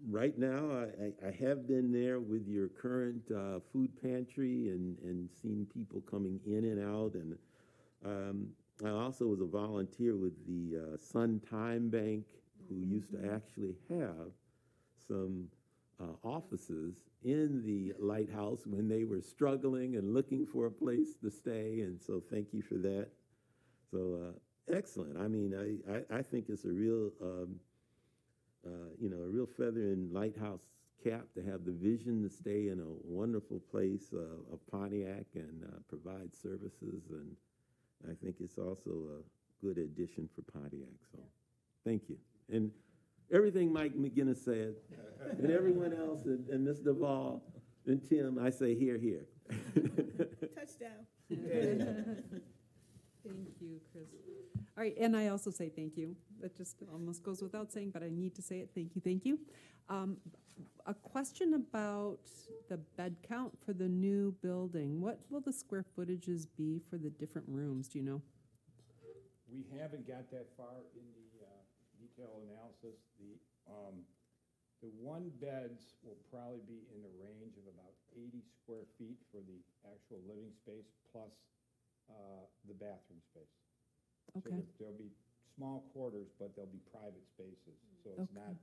Right now, I have been there with your current food pantry and seen people coming in and out. And I also was a volunteer with the Sun Time Bank, who used to actually have some offices in the Lighthouse when they were struggling and looking for a place to stay. And so thank you for that. So excellent. I mean, I think it's a real... a real feather in Lighthouse cap to have the vision to stay in a wonderful place of Pontiac and provide services. And I think it's also a good addition for Pontiac. So thank you. And everything Mike McGinnis said, and everyone else, and Ms. Duvall and Tim, I say here. Touchdown. Thank you, Chris. All right, and I also say thank you. That just almost goes without saying, but I need to say it. Thank you. A question about the bed count for the new building. What will the square footages be for the different rooms? Do you know? We haven't got that far in the detailed analysis. The one beds will probably be in the range of about 80 square feet for the actual living space plus the bathroom space. Okay. So there'll be small quarters, but there'll be private spaces. So it's Okay. not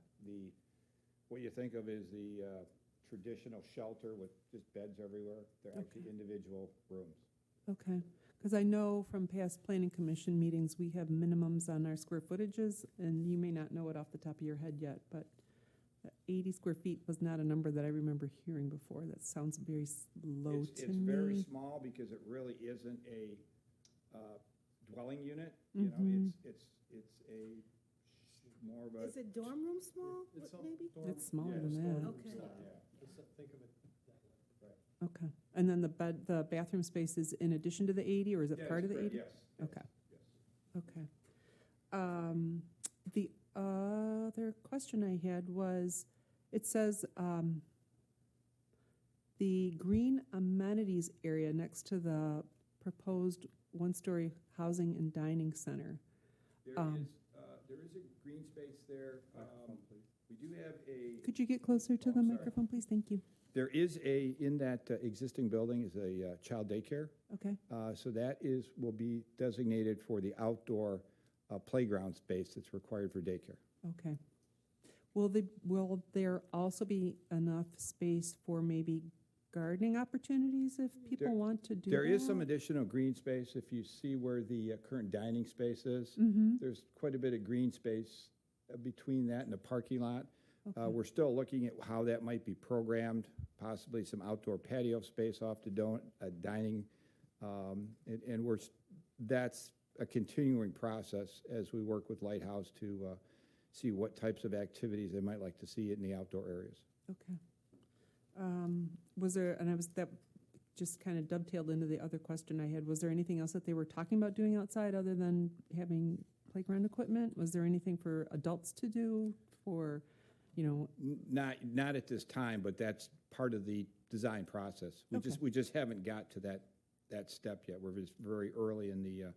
what you think of as the traditional shelter with just beds everywhere. They're actually individual rooms. Okay, because I know from past planning commission meetings, we have minimums on our square footages, and you may not know it off the top of your head yet, but 80 square feet was not a number that I remember hearing before. That sounds very low to me. It's very small because it really isn't a dwelling unit. It's a more of a. Is it dorm room small, maybe? It's smaller Yeah, than storage that. room Okay. style, yeah. Just think of it that way. Okay, and then the bathroom space is in addition to the 80, or is it Yeah, part of it's the great, 80? Yes. Okay. Yes. Okay. The other question I had was, it says the green amenities area next to the proposed one-story housing and dining center. There is a green space there. We do have a. Could you get closer to Oh, the sorry. microphone, please? Thank you. There is in that existing building is a child daycare. Okay. So that will be designated for the outdoor playground space that's required for daycare. Okay. Will there also be enough space for maybe gardening opportunities if people want to do that? There is some additional green space. If you see where the current dining space is, Mm-hmm. there's quite a bit of green space between that and the parking lot. Okay. We're still looking at how that might be programmed, possibly some outdoor patio space off the dining. That's a continuing process as we work with Lighthouse to see what types of activities they might like to see in the outdoor areas. Okay. That just kind of dovetailed into the other question I had. Was there anything else that they were talking about doing outside other than having playground equipment? Was there anything for adults to do for, Not at this time, but that's part of the design process. We just haven't got to that step yet. We're just very early in the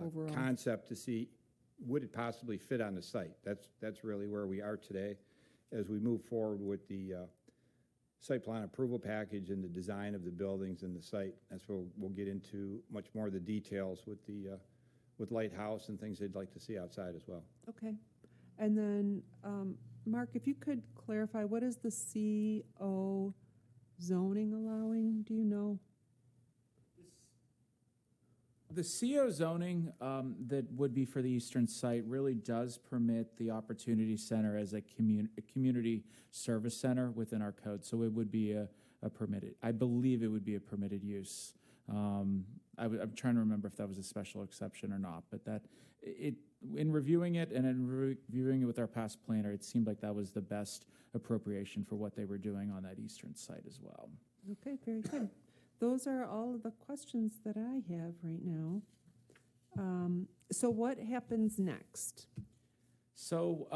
Overall. concept to see would it possibly fit on the site. That's really where we are today. As we move forward with the site plan approval package and the design of the buildings and the site, that's where we'll get into much more of the details with Lighthouse and things they'd like to see outside as well. okay. And then, Mark, if you could clarify, what is the CO zoning allowing? Do you know? The CO zoning that would be for the eastern site really does permit the Opportunity Center as a community service center within our code. So it would be a permitted, I believe it would be a permitted use. I'm trying to remember if that was a special exception or not, but in reviewing it and in reviewing it with our past planner, it seemed like that was the best appropriation for what they were doing on that eastern site as well. Okay, very good. Those are all of the questions that I have right now. So what happens next? So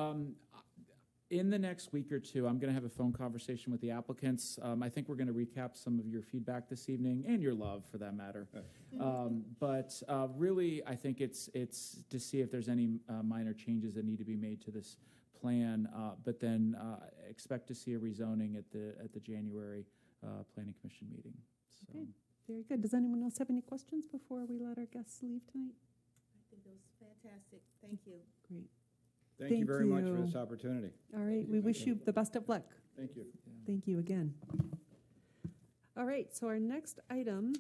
in the next week or two, I'm going to have a phone conversation with the applicants. I think we're going to recap some of your feedback this evening and your love for that matter. But really, I think it's to see if there's any minor changes that need to be made to this plan. But then expect to see a rezoning at the January Planning Commission meeting. So. Okay, very good. Does anyone else have any questions before we let our guests leave tonight? I think it was fantastic. Thank you. Great. Thank you very much for you. this opportunity. All right, we wish you the best of luck. Thank you. Thank you again. All right, so our next item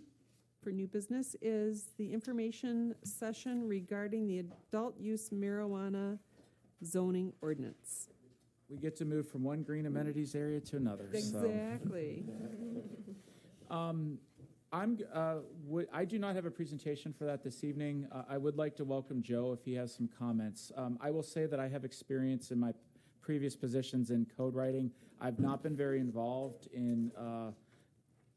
for new business is the information session regarding the adult use marijuana zoning ordinance. We get to move from one green amenities area to another. Exactly. I do not have a presentation for that this evening. I would like to welcome Joe if he has some comments. I will say that I have experience in my previous positions in code writing. I've not been very involved in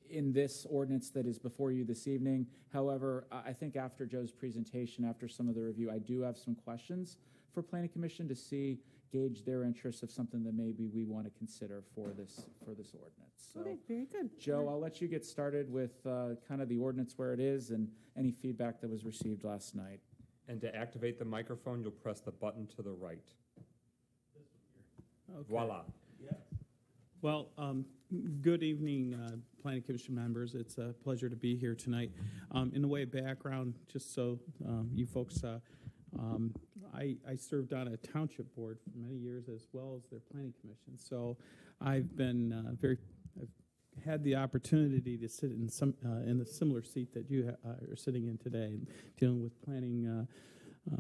this ordinance that is before you this evening. However, I think after Joe's presentation, after some of the review, I do have some questions for Planning Commission to gauge their interest of something that maybe we want to consider for this ordinance. So, Okay, very good. Joe, I'll let you get started with kind of the ordinance where it is and any feedback that was received last night. And to activate the microphone, you'll press the button to the right. Okay. Voila. Well, good evening, Planning Commission members. It's a pleasure to be here tonight. In the way of background, just so you folks, I served on a township board for many years as well as their planning commission. So I've been I've had the opportunity to sit in a similar seat that you are sitting in today, dealing with planning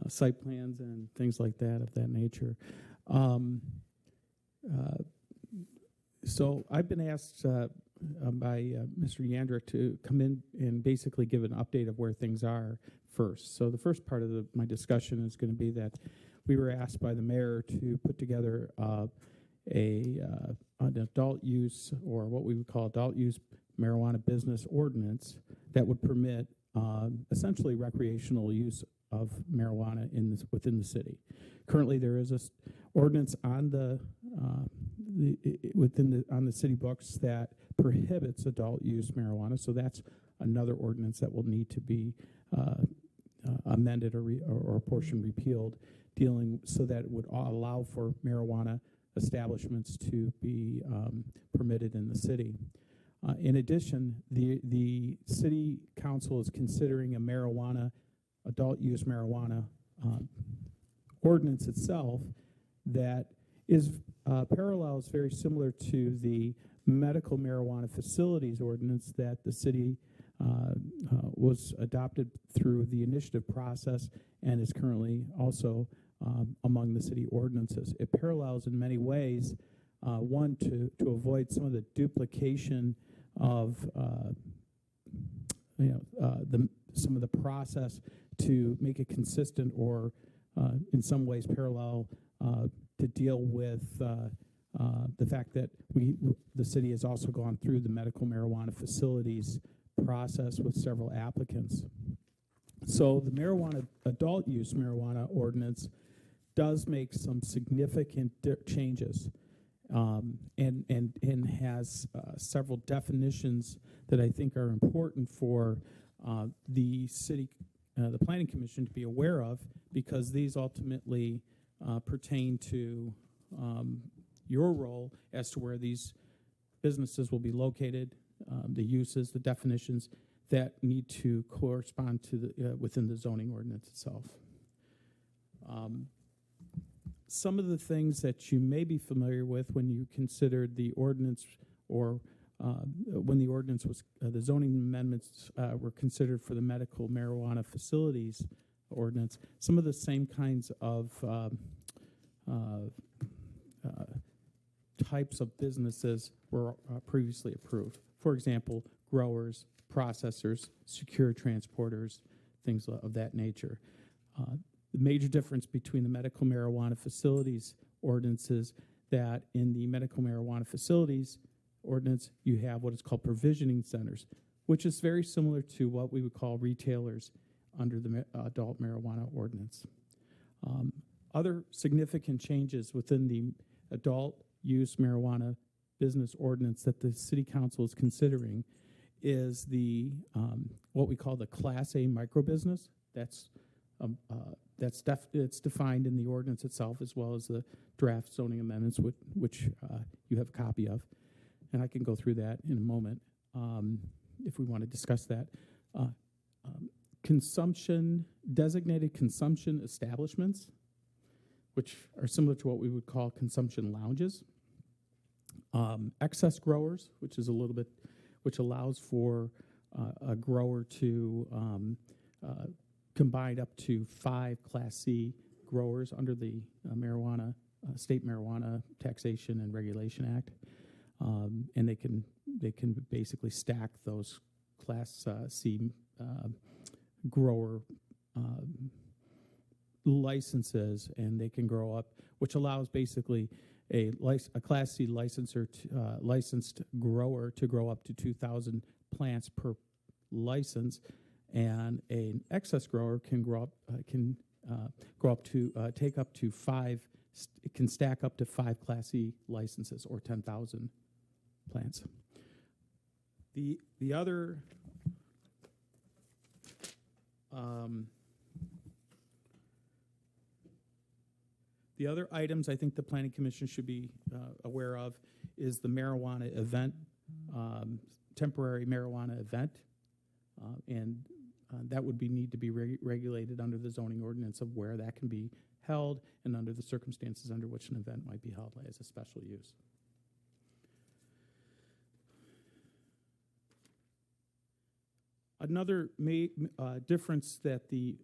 site plans and things like that of that nature. So I've been asked by Mr. Yandrick to come in and basically give an update of where things are first. So the first part of my discussion is going to be that we were asked by the mayor to put together an adult use, or what we would call adult use marijuana business ordinance that would permit essentially recreational use of marijuana within the city. Currently, there is an ordinance on the on the city books that prohibits adult use marijuana. So that's another ordinance that will need to be amended or a portion repealed, dealing so that it would allow for marijuana establishments to be permitted in the city. In addition, the city council is considering a adult use marijuana ordinance itself that is parallels very similar to the medical marijuana facilities ordinance that the city was adopted through the initiative process and is currently also among the city ordinances. It parallels in many ways, one, to avoid some of the duplication of some of the process, to make it consistent or in some ways parallel to deal with the fact that the city has also gone through the medical marijuana facilities process with several applicants. So the adult use marijuana ordinance does make some significant changes and has several definitions that I think are important for the city, the planning commission to be aware of, because these ultimately pertain to your role as to where these businesses will be located, the uses, the definitions that need to correspond to the within the zoning ordinance itself. Some of the things that you may be familiar with when you considered the ordinance, or when the ordinance was, the zoning amendments were considered for the medical marijuana facilities ordinance, some of the same kinds of types of businesses were previously approved. For example, growers, processors, secure transporters, things of that nature. The major difference between the medical marijuana facilities ordinances, that in the medical marijuana facilities ordinance, you have what is called provisioning centers, which is very similar to what we would call retailers under the adult marijuana ordinance. Other significant changes within the adult use marijuana business ordinance that the city council is considering is the what we call the Class A microbusiness. It's defined in the ordinance itself, as well as the draft zoning amendments, which you have a copy of, and I can go through that in a moment if we want to discuss that. Designated consumption establishments, which are similar to what we would call consumption lounges. Excess growers, which allows for a grower to combine up to 5 Class C growers under the State Marijuana Taxation and Regulation Act, and they can basically stack those Class C grower licenses, and they can grow up, which allows basically a Class C licensed grower to grow up to 2,000 plants per license, and an excess grower can take up to 5. It can stack up to 5 Class C licenses, or 10,000 plants. The other items I think the Planning Commission should be aware of is the marijuana event, temporary marijuana event, and that would need to be regulated under the zoning ordinance of where that can be held and under the circumstances under which an event might be held as a special use. Another difference that the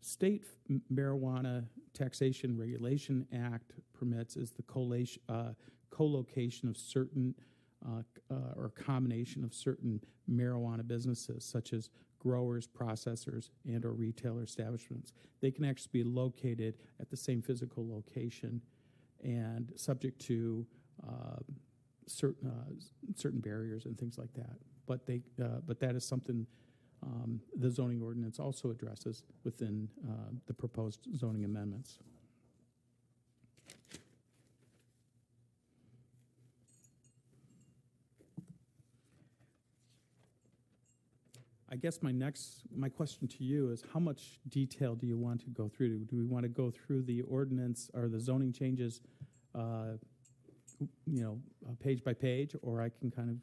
State Marijuana Taxation Regulation Act permits is the co-location of certain or combination of certain marijuana businesses, such as growers, processors, and or retailer establishments. They can actually be located at the same physical location and subject to certain barriers and things like that. But that is something the zoning ordinance also addresses within the proposed zoning amendments. I guess my question to you is, how much detail do you want to go through? Do we want to go through the ordinance or the zoning changes, page by page, or I can kind of,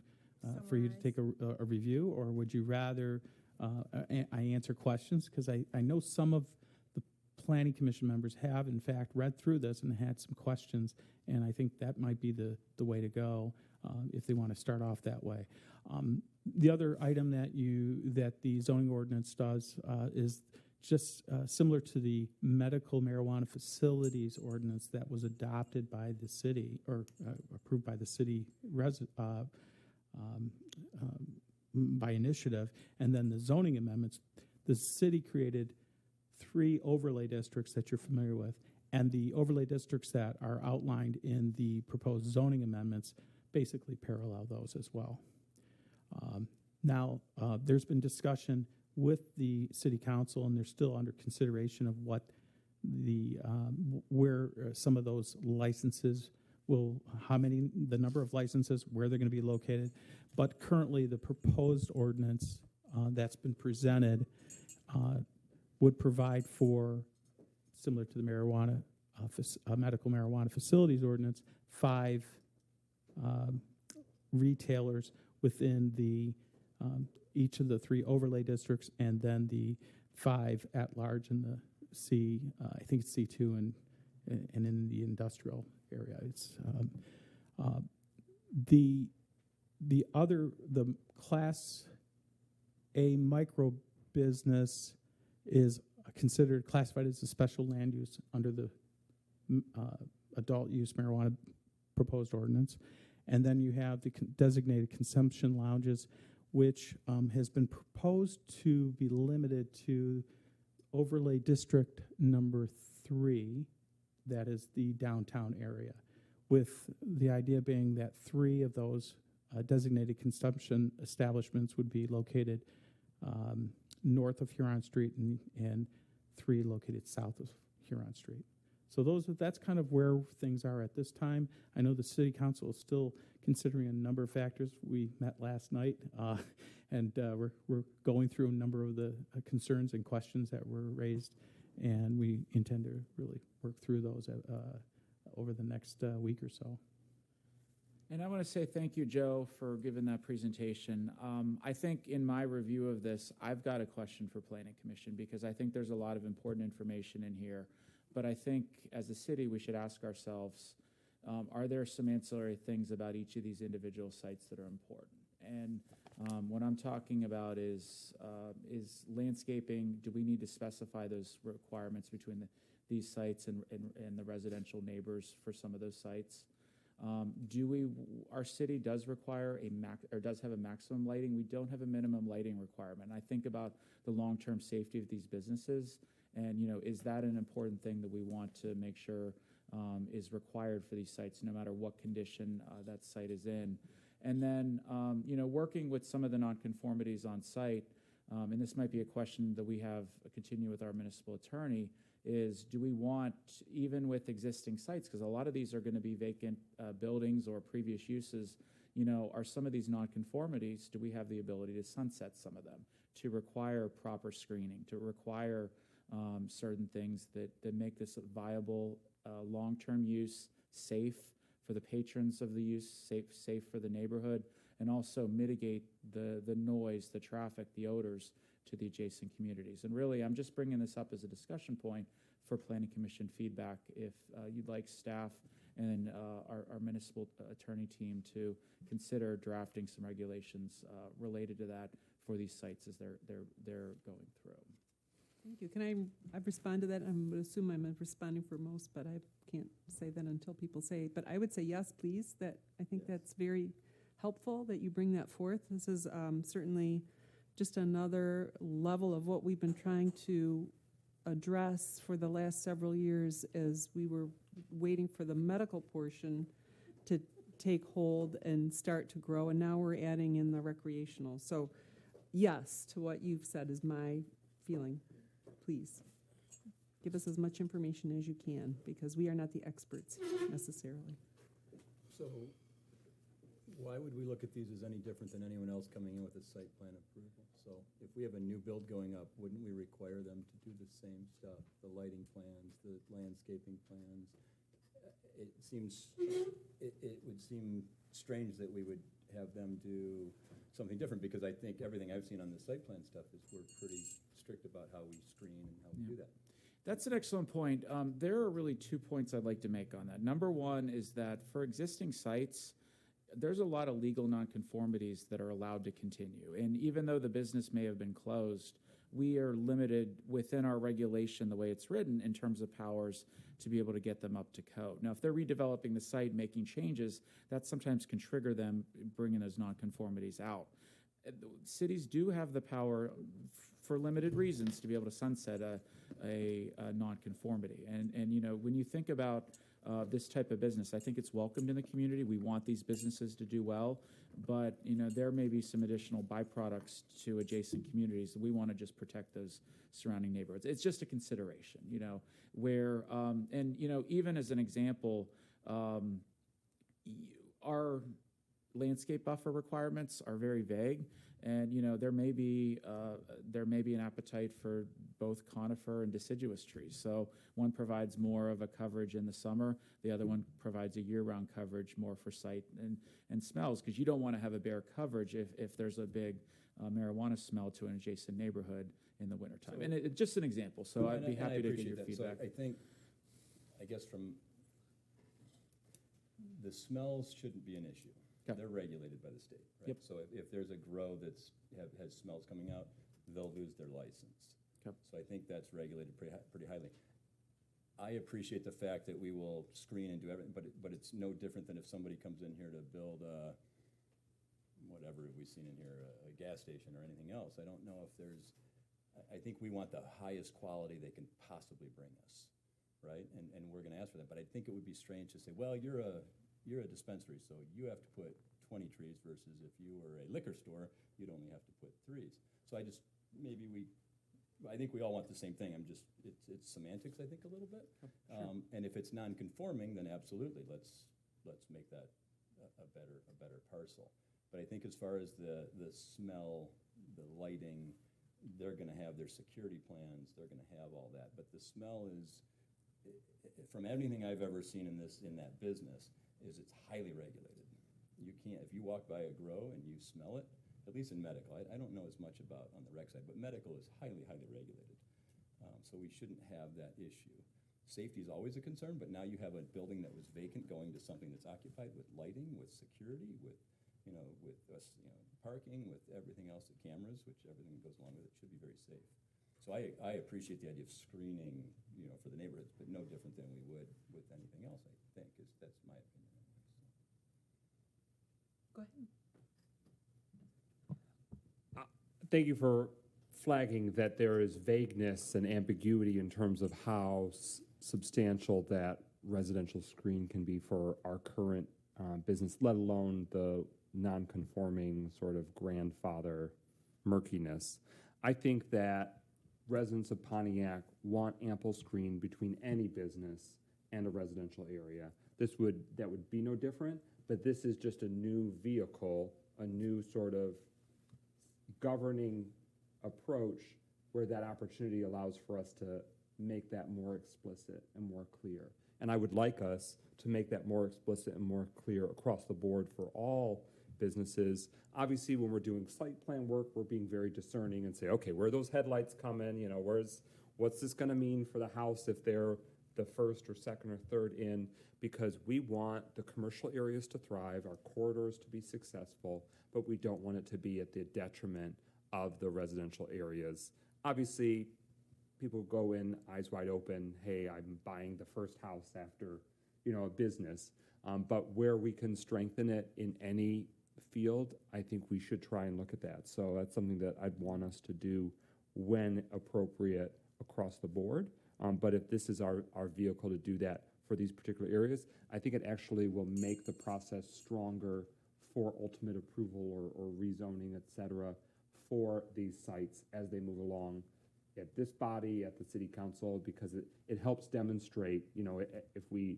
for you to take a review, or would you rather I answer questions? Because I know some of the planning commission members have, in fact, read through this and had some questions, and I think that might be the way to go if they want to start off that way. The other item that the zoning ordinance does is just similar to the medical marijuana facilities ordinance that was adopted by the city or approved by the city by initiative, and then the zoning amendments. The city created 3 overlay districts that you're familiar with, and the overlay districts that are outlined in the proposed zoning amendments basically parallel those as well. Now, there's been discussion with the city council, and they're still under consideration of what where some of those licenses the number of licenses, where they're going to be located. But currently, the proposed ordinance that's been presented would provide for, similar to the medical marijuana facilities ordinance, 5 retailers within each of the 3 overlay districts, and then the 5 at large in the I think it's C2 and in the industrial area. It's the Class A micro business is classified as a special land use under the adult use marijuana proposed ordinance. And then you have the designated consumption lounges, which has been proposed to be limited to overlay district number 3, that is the downtown area, with the idea being that 3 of those designated consumption establishments would be located north of Huron Street and 3 located south of Huron Street. So that's kind of where things are at this time. I know the city council is still considering a number of factors. We met last night, and we're going through a number of the concerns and questions that were raised, and we intend to really work through those over the next week or so. And I want to say thank you, Joe, for giving that presentation. I think in my review of this, I've got a question for Planning Commission, because I think there's a lot of important information in here. But I think as a city, we should ask ourselves, are there some ancillary things about each of these individual sites that are important? And what I'm talking about is landscaping. Do we need to specify those requirements between these sites and the residential neighbors for some of those sites? Our city does require does have a maximum lighting. We don't have a minimum lighting requirement. I think about the long-term safety of these businesses, and is that an important thing that we want to make sure is required for these sites, no matter what condition that site is in? And then working with some of the nonconformities on site, and this might be a question that we have continue with our municipal attorney, is do we want, even with existing sites, because a lot of these are going to be vacant buildings or previous uses, are some of these nonconformities, do we have the ability to sunset some of them, to require proper screening, to require certain things that make this a viable long-term use, safe for the patrons of the use, safe for the neighborhood, and also mitigate the noise, the traffic, the odors to the adjacent communities. And really, I'm just bringing this up as a discussion point for Planning Commission feedback. If you'd like staff and our municipal attorney team to consider drafting some regulations related to that for these sites as they're going through. Thank you. Can I respond to that? I would assume I'm responding for most, but I can't say that until people say. But I would say yes, please. I think that's very helpful that you bring that forth. This is certainly just another level of what we've been trying to address for the last several years as we were waiting for the medical portion to take hold and start to grow. And now we're adding in the recreational. So yes, to what you've said is my feeling. Please give us as much information as you can, because we are not the experts necessarily. So Why would we look at these as any different than anyone else coming in with a site plan approval? So if we have a new build going up, wouldn't we require them to do the same stuff? The lighting plans, the landscaping plans? It seems, it would seem strange that we would have them do something different, because I think everything I've seen on the site plan stuff is we're pretty strict about how we screen and how we do that. That's an excellent point. There are really 2 points I'd like to make on that. Number one is that for existing sites, there's a lot of legal nonconformities that are allowed to continue. And even though the business may have been closed, we are limited within our regulation, the way it's written, in terms of powers to be able to get them up to code. Now, if they're redeveloping the site, making changes, that sometimes can trigger them bringing those nonconformities out. Cities do have the power, for limited reasons, to be able to sunset a nonconformity. And you know, when you think about this type of business, I think it's welcomed in the community. We want these businesses to do well, but you know, there may be some additional byproducts to adjacent communities. We want to just protect those surrounding neighborhoods. It's just a consideration, you know, where and you know, even as an example, our landscape buffer requirements are very vague, and you know, there may be an appetite for both conifer and deciduous trees. So one provides more of a coverage in the summer, the other one provides a year-round coverage more for sight and smells, because you don't want to have a bare coverage if there's a big marijuana smell to an adjacent neighborhood in the wintertime. And it's just an example, so I'd be happy to get your feedback. So I think, I guess from, the smells shouldn't be an issue. Okay. They're regulated by the state, right? Yep. So if there's a grow has smells coming out, they'll lose their license. Okay. So I think that's regulated pretty highly. I appreciate the fact that we will screen and do everything, but it's no different than if somebody comes in here to build whatever we've seen in here, a gas station or anything else. I don't know if there's, I think we want the highest quality they can possibly bring us, right? And we're gonna ask for that, but I think it would be strange to say, well, you're a dispensary, so you have to put 20 trees, versus if you were a liquor store, you'd only have to put 3. So I think we all want the same thing. It's semantics, I think, a little bit. Sure. And if it's non-conforming, then absolutely, let's make that a better parcel. But I think as far as the smell, the lighting, they're gonna have their security plans, they're gonna have all that. But the smell is, from anything I've ever seen in that business, is it's highly regulated. You can't, if you walk by a grow and you smell it, at least in medical, I don't know as much about on the rec side, but medical is highly regulated. So we shouldn't have that issue. Safety is always a concern, but now you have a building that was vacant going to something that's occupied with lighting, with security, with parking, with everything else, the cameras, which everything that goes along with it should be very safe. So I appreciate the idea of screening, for the neighborhoods, but no different than we would with anything else, I think, that's my opinion. Go ahead. Thank you for flagging that there is vagueness and ambiguity in terms of how substantial that residential screen can be for our current business, let alone the non-conforming sort of grandfather murkiness. I think that residents of Pontiac want ample screen between any business and a residential area. That would be no different, but this is just a new vehicle, a new sort of governing approach where that opportunity allows for us to make that more explicit and more clear. And I would like us to make that more explicit and more clear across the board for all businesses. Obviously, when we're doing site plan work, we're being very discerning and say, okay, where are those headlights coming? What's this gonna mean for the house if they're the first or second or third in? Because we want the commercial areas to thrive, our corridors to be successful, but we don't want it to be at the detriment of the residential areas. Obviously, people go in eyes wide open, hey, I'm buying the first house after, a business. But where we can strengthen it in any field, I think we should try and look at that. So that's something that I'd want us to do when appropriate across the board. But if this is our vehicle to do that for these particular areas, I think it actually will make the process stronger for ultimate approval or rezoning, et cetera, for these sites as they move along at this body, at the city council, because it helps demonstrate, if we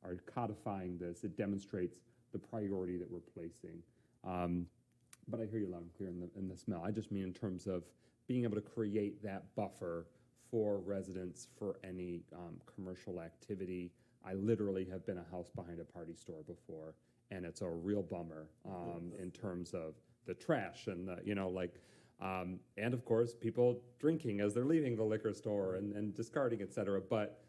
are codifying this, it demonstrates the priority that we're placing. But I hear you loud and clear in the smell. I just mean in terms of being able to create that buffer for residents for any commercial activity. I literally have been a house behind a party store before, and it's a real bummer in terms of the trash and the, and of course people drinking as they're leaving the liquor store and discarding, et cetera. But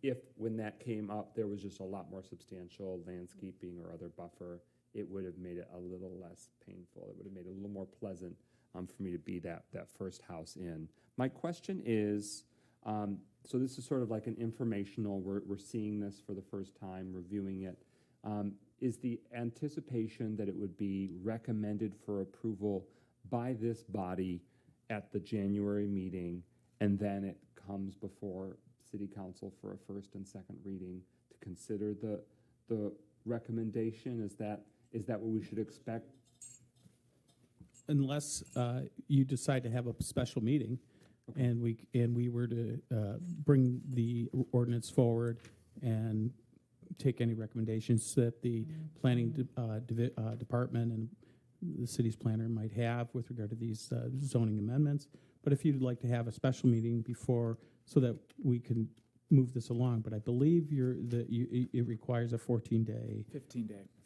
if when that came up, there was just a lot more substantial landscaping or other buffer, it would have made it a little less painful. It would have made it a little more pleasant for me to be that first house in. My question is, so this is sort of like an informational, we're seeing this for the first time, reviewing it. Is the anticipation that it would be recommended for approval by this body at the January meeting, and then it comes before City Council for a first and second reading to consider the recommendation? Is that what we should expect? Unless you decide to have a special meeting, okay, and we were to bring the ordinance forward and take any recommendations that the planning department and the city's planner might have with regard to these zoning amendments. But if you'd like to have a special meeting before, so that we can move this along, but I believe it requires a 14-day,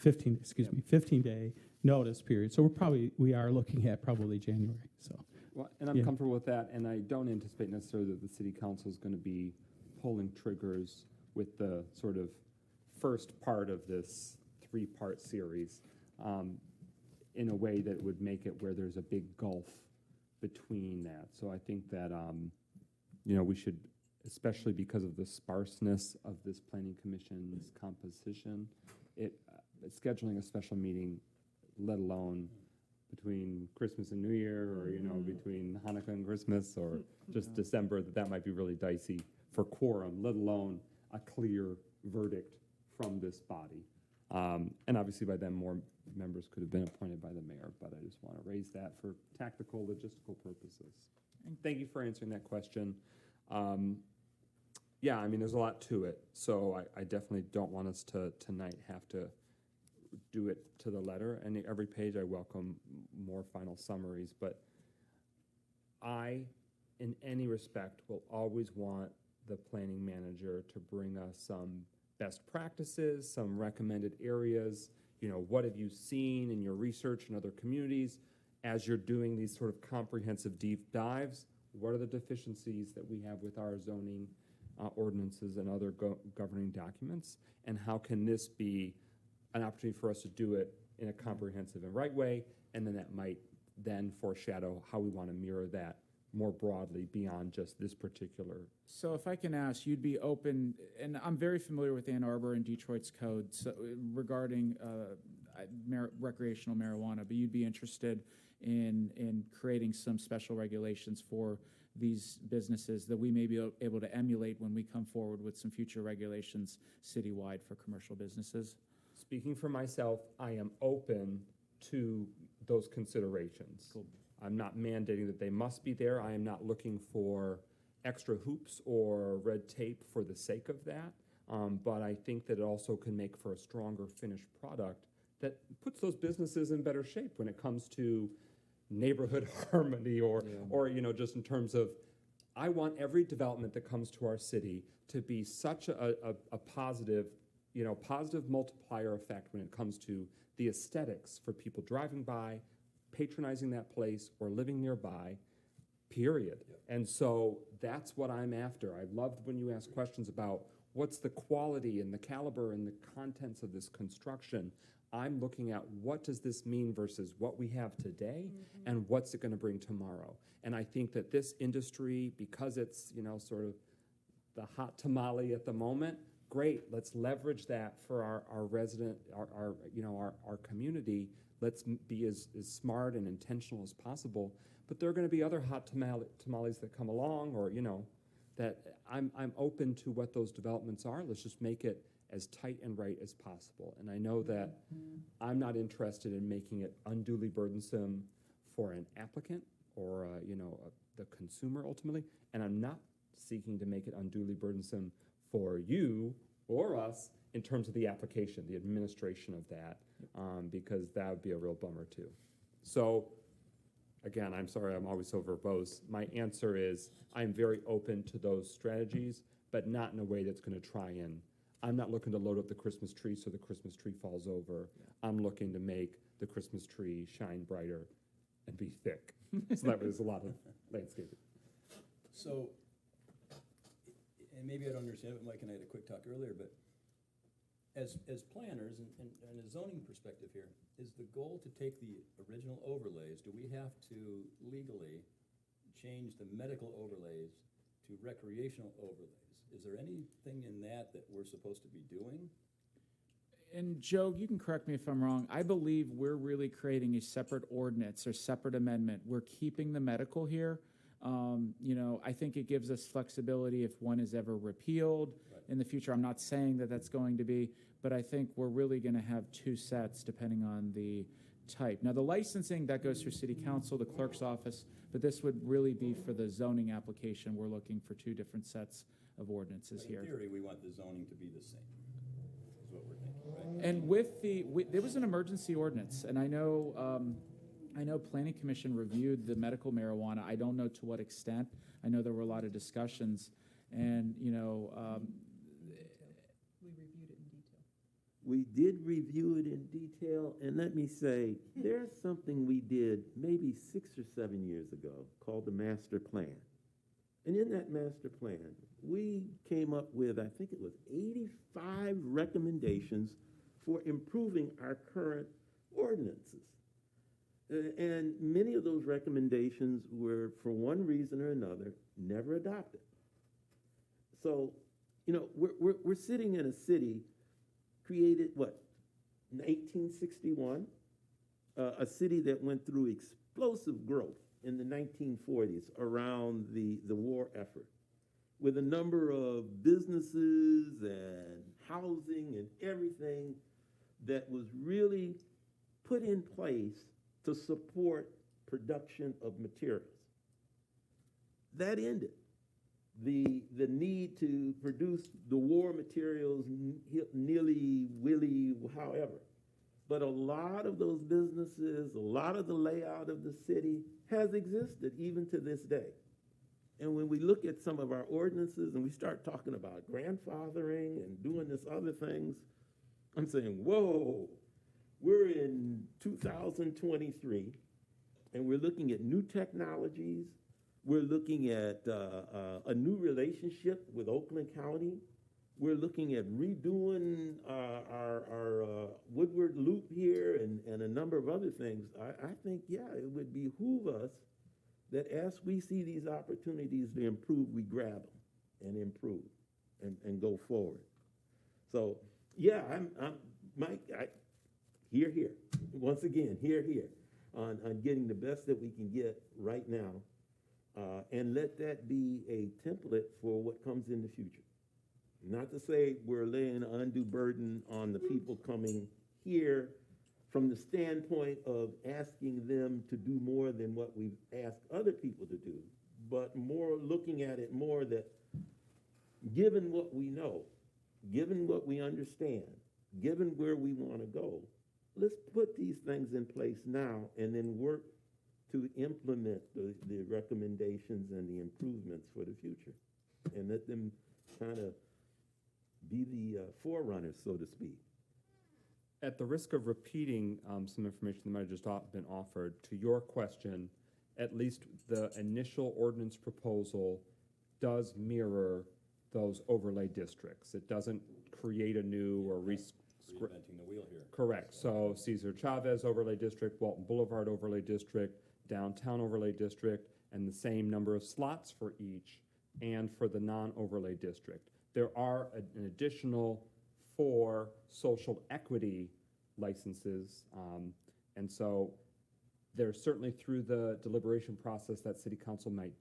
15-day notice period. So we are looking at probably January. So, well, and I'm comfortable with that, and I don't anticipate necessarily that the city council is going to be pulling triggers with the sort of first part of this 3-part series in a way that would make it where there's a big gulf between that. So I think that we should, especially because of the sparseness of this planning commission's composition, scheduling a special meeting, let alone between Christmas and New Year, or between Hanukkah and Christmas, or just December, that might be really dicey for quorum, let alone a clear verdict from this body. And obviously by then more members could have been appointed by the mayor, but I just want to raise that for tactical, logistical purposes. And thank you for answering that question. There's a lot to it, so I definitely don't want us to tonight have to do it to the letter. And every page I welcome more final summaries, but I, in any respect, will always want the planning manager to bring us some best practices, some recommended areas. What have you seen in your research in other communities as you're doing these sort of comprehensive deep dives? What are the deficiencies that we have with our zoning ordinances and other governing documents? And how can this be an opportunity for us to do it in a comprehensive and right way? And then that might then foreshadow how we want to mirror that more broadly beyond just this particular. So if I can ask, you'd be open, and I'm very familiar with Ann Arbor and Detroit's code regarding recreational marijuana, but you'd be interested in creating some special regulations for these businesses that we may be able to emulate when we come forward with some future regulations citywide for commercial businesses? Speaking for myself, I am open to those considerations. Cool. I'm not mandating that they must be there. I am not looking for extra hoops or red tape for the sake of that. But I think that it also can make for a stronger finished product that puts those businesses in better shape when it comes to neighborhood harmony or just in terms of, I want every development that comes to our city to be such a positive, positive multiplier effect when it comes to the aesthetics for people driving by, patronizing that place, or living nearby, period. Yep. And so that's what I'm after. I loved when you asked questions about what's the quality and the caliber and the contents of this construction. I'm looking at what does this mean versus what we have today, and what's it going to bring tomorrow. And I think that this industry, because it's, sort of the hot tamale at the moment, great, let's leverage that for our resident, our community. Let's be as smart and intentional as possible. But there are going to be other hot tamales that come along, or, that I'm open to what those developments are. Let's just make it as tight and right as possible. And I know that I'm not interested in making it unduly burdensome for an applicant or, the consumer ultimately. And I'm not seeking to make it unduly burdensome for you or us in terms of the application, the administration of that, because that would be a real bummer too. So, again, I'm sorry I'm always so verbose. My answer is I'm very open to those strategies, but not in a way that's going to try and, I'm not looking to load up the Christmas tree so the Christmas tree falls over. I'm looking to make the Christmas tree shine brighter and be thick. So that was a lot of landscaping. So, and maybe I don't understand, but Mike and I had a quick talk earlier, but as planners and a zoning perspective here, is the goal to take the original overlays, do we have to legally change the medical overlays to recreational overlays? Is there anything in that we're supposed to be doing? And Joe, you can correct me if I'm wrong. I believe we're really creating a separate ordinance or separate amendment. We're keeping the medical here. I think it gives us flexibility if one is ever repealed in the future. I'm not saying that that's going to be, but I think we're really going to have two sets depending on the type. Now, the licensing, that goes through City Council, the clerk's office, but this would really be for the zoning application. We're looking for two different sets of ordinances But here. in theory, we want the zoning to be the same, is what we're thinking, right? And there was an emergency ordinance, and I know Planning Commission reviewed the medical marijuana. I don't know to what extent. I know there were a lot of discussions, and We reviewed it in detail. We did review it in detail, and let me say, there's something we did maybe 6 or 7 years ago called the master plan. And in that master plan, we came up with, I think it was 85 recommendations for improving our current ordinances. And many of those recommendations were, for one reason or another, never adopted. So, we're sitting in a city created, 1861? A city that went through explosive growth in the 1940s around the war effort, with a number of businesses and housing and everything that was really put in place to support production of materials. That ended. The need to produce the war materials nilly-willy, however. But a lot of those businesses, a lot of the layout of the city has existed even to this day. And when we look at some of our ordinances and we start talking about grandfathering and doing this other things, I'm saying, whoa, we're in 2023 and we're looking at new technologies. We're looking at a new relationship with Oakland County. We're looking at redoing our Woodward Loop here and a number of other things. I think, it would behoove us that as we see these opportunities to improve, we grab them and improve and go forward. So, I'm Mike, here. Once again, here, on getting the best that we can get right now. And let that be a template for what comes in the future. Not to say we're laying an undue burden on the people coming here from the standpoint of asking them to do more than what we've asked other people to do, but more looking at it more that given what we know, given what we understand, given where we want to go, let's put these things in place now and then work to implement the recommendations and the improvements for the future, and let them kind of be the forerunners, so to speak. At the risk of repeating some information that might have just been offered, to your question, at least the initial ordinance proposal does mirror those overlay districts. It doesn't create a new or Reinventing the wheel here. Correct. So Cesar Chavez overlay district, Walton Boulevard overlay district, downtown overlay district, and the same number of slots for each, and for the non-overlay district. There are an additional 4 social equity licenses, and so there's certainly through the deliberation process that City Council might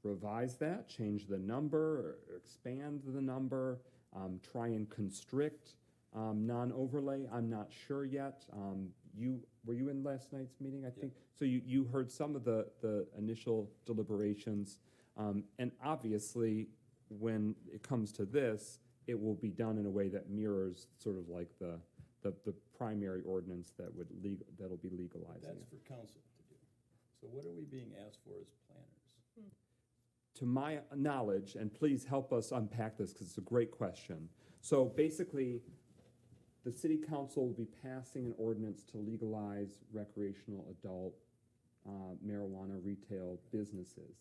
revise that, change the number, or expand the number, try and constrict non-overlay. I'm not sure yet. Were you in last night's meeting, I think? So you heard some of the initial deliberations, and obviously when it comes to this, it will be done in a way that mirrors sort of like the primary ordinance that'll be legalizing That's it. for council to do. So what are we being asked for as planners? To my knowledge, and please help us unpack this because it's a great question. So basically, the city council will be passing an ordinance to legalize recreational adult marijuana retail businesses.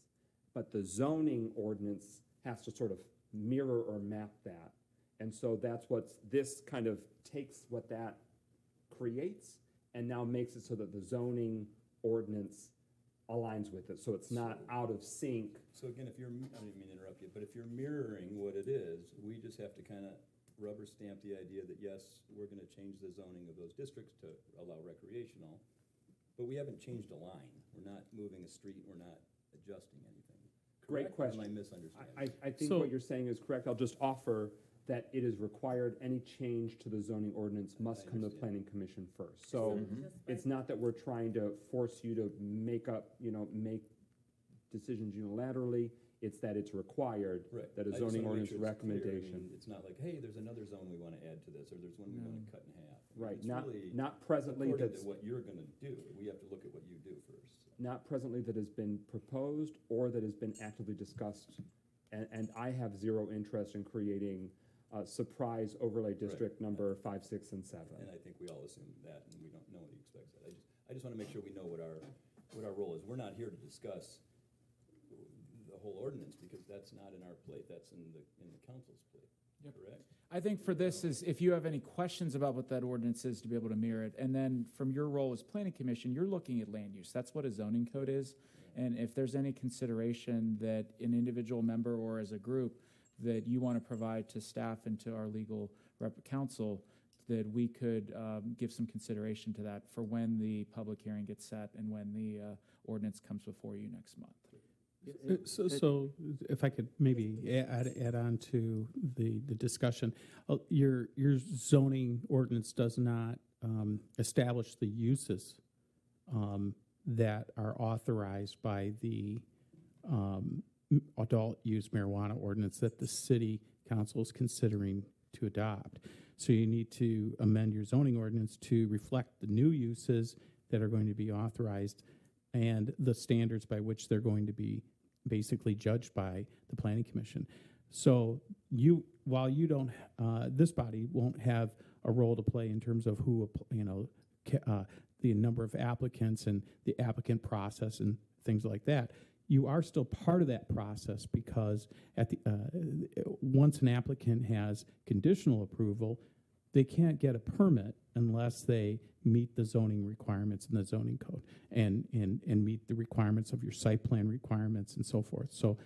But the zoning ordinance has to sort of mirror or map that. And so that's this kind of takes what that creates and now makes it so that the zoning ordinance aligns with it. So it's not out of sync. So again, I didn't mean to interrupt you, but if you're mirroring what it is, we just have to kind of rubber stamp the idea that yes, we're going to change the zoning of those districts to allow recreational, but we haven't changed a line. We're not moving a street. We're not adjusting anything. Great Correct? question. Or am I misunderstanding? I think So- what you're saying is correct. I'll just offer that it is required any change to the zoning ordinance must come to the planning commission first. So it's not that we're trying to force you to make decisions unilaterally. It's that it's required Right. that a I just zoning wanna make ordinance sure it's clear. I recommendation. mean, it's not like, hey, there's another zone we want to add to this, or there's one we want to cut in half. I mean, Right, it's not really presently according that's to what you're going to do. We have to look at what you do first. not presently that has been proposed or that has been actively discussed. And I have zero interest in creating a surprise overlay district number 5, 6, and 7. And I think we all assume that, and we don't, nobody expects that. I just want to make sure we know what our role is. We're not here to discuss the whole ordinance, because that's not in our plate, that's in the council's plate, Yep. correct? I think for this is, if you have any questions about what that ordinance is, to be able to mirror it. And then from your role as planning commission, you're looking at land use. That's what a zoning code is. And if there's any consideration that an individual member or as a group that you want to provide to staff and to our legal counsel, that we could give some consideration to that for when the public hearing gets set and when the ordinance comes before you next month. So if I could maybe add on to the discussion, your zoning ordinance does not establish the uses that are authorized by the adult use marijuana ordinance that the city council is considering to adopt. So you need to amend your zoning ordinance to reflect the new uses that are going to be authorized and the standards by which they're going to be basically judged by the planning commission. So while you don't, this body won't have a role to play in terms of who, the number of applicants and the applicant process and things like that, you are still part of that process, because at the once an applicant has conditional approval, they can't get a permit unless they meet the zoning requirements in the zoning code and meet the requirements of your site plan requirements and so forth. So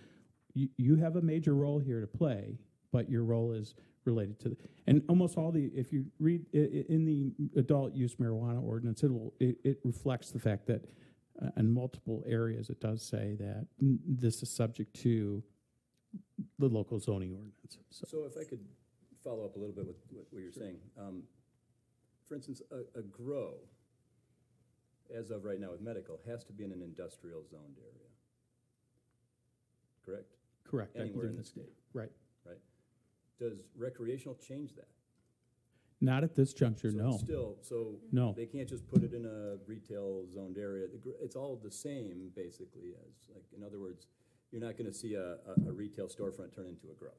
you have a major role here to play, but your role is related to and almost all if you read in the adult use marijuana ordinance, it reflects the fact that in multiple areas it does say that this is subject to the local zoning ordinance. So if I could follow up a little bit with what you're saying. For instance, a grow, as of right now with medical, has to be in an industrial zoned area. Correct? Correct. Anywhere in the state. Right. Right? Does recreational change that? Not at this juncture, So no. it's still, so No. they can't just put it in a retail zoned area. It's all the same, basically, as, like, in other words, you're not gonna see a retail storefront turn into a grow,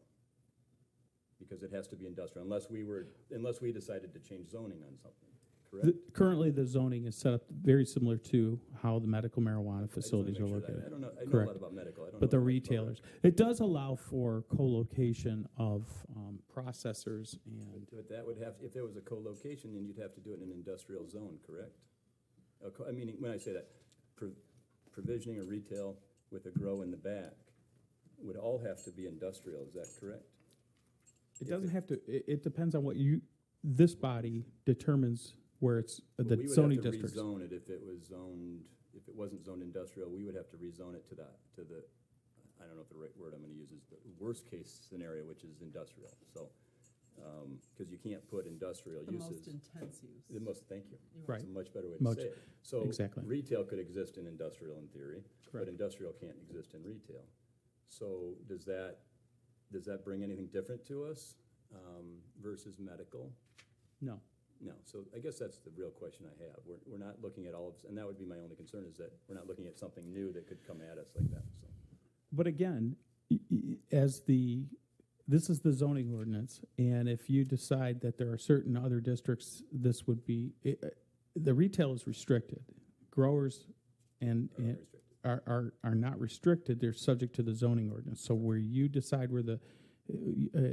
because it has to be industrial, unless we decided to change zoning on something, correct? Currently, the zoning is set up very similar to how the medical marijuana facilities are I located. don't know, I know a Correct. lot about medical, I don't know. But the much about retailers, it does allow for co-location of processors and, But that would have, if there was a co-location, then you'd have to do it in an industrial zone, correct? I mean, when I say that, provisioning a retail with a grow in the back would all have to be industrial, is that correct? it doesn't have to, it depends on what this body determines where it's, Well, the we would zoning have to districts. rezone it if it was zoned, if it wasn't zoned industrial, we would have to rezone it to the, I don't know if the right word I'm gonna use is the worst case scenario, which is industrial, so, cause you can't put industrial uses. intense use. The most, thank you. Right. That's a much better way Much- to say it. So exactly. retail could exist in industrial in theory, but Correct. industrial can't exist in retail. So does that bring anything different to us versus medical? No. No, so I guess that's the real question I have. We're not looking at all of, and that would be my only concern, is that we're not looking at something new that could come at us like that, so. But again, this is the zoning ordinance, and if you decide that there are certain other districts, this would be, the retail is restricted. Growers are not restricted, they're subject to the zoning ordinance. So where you decide where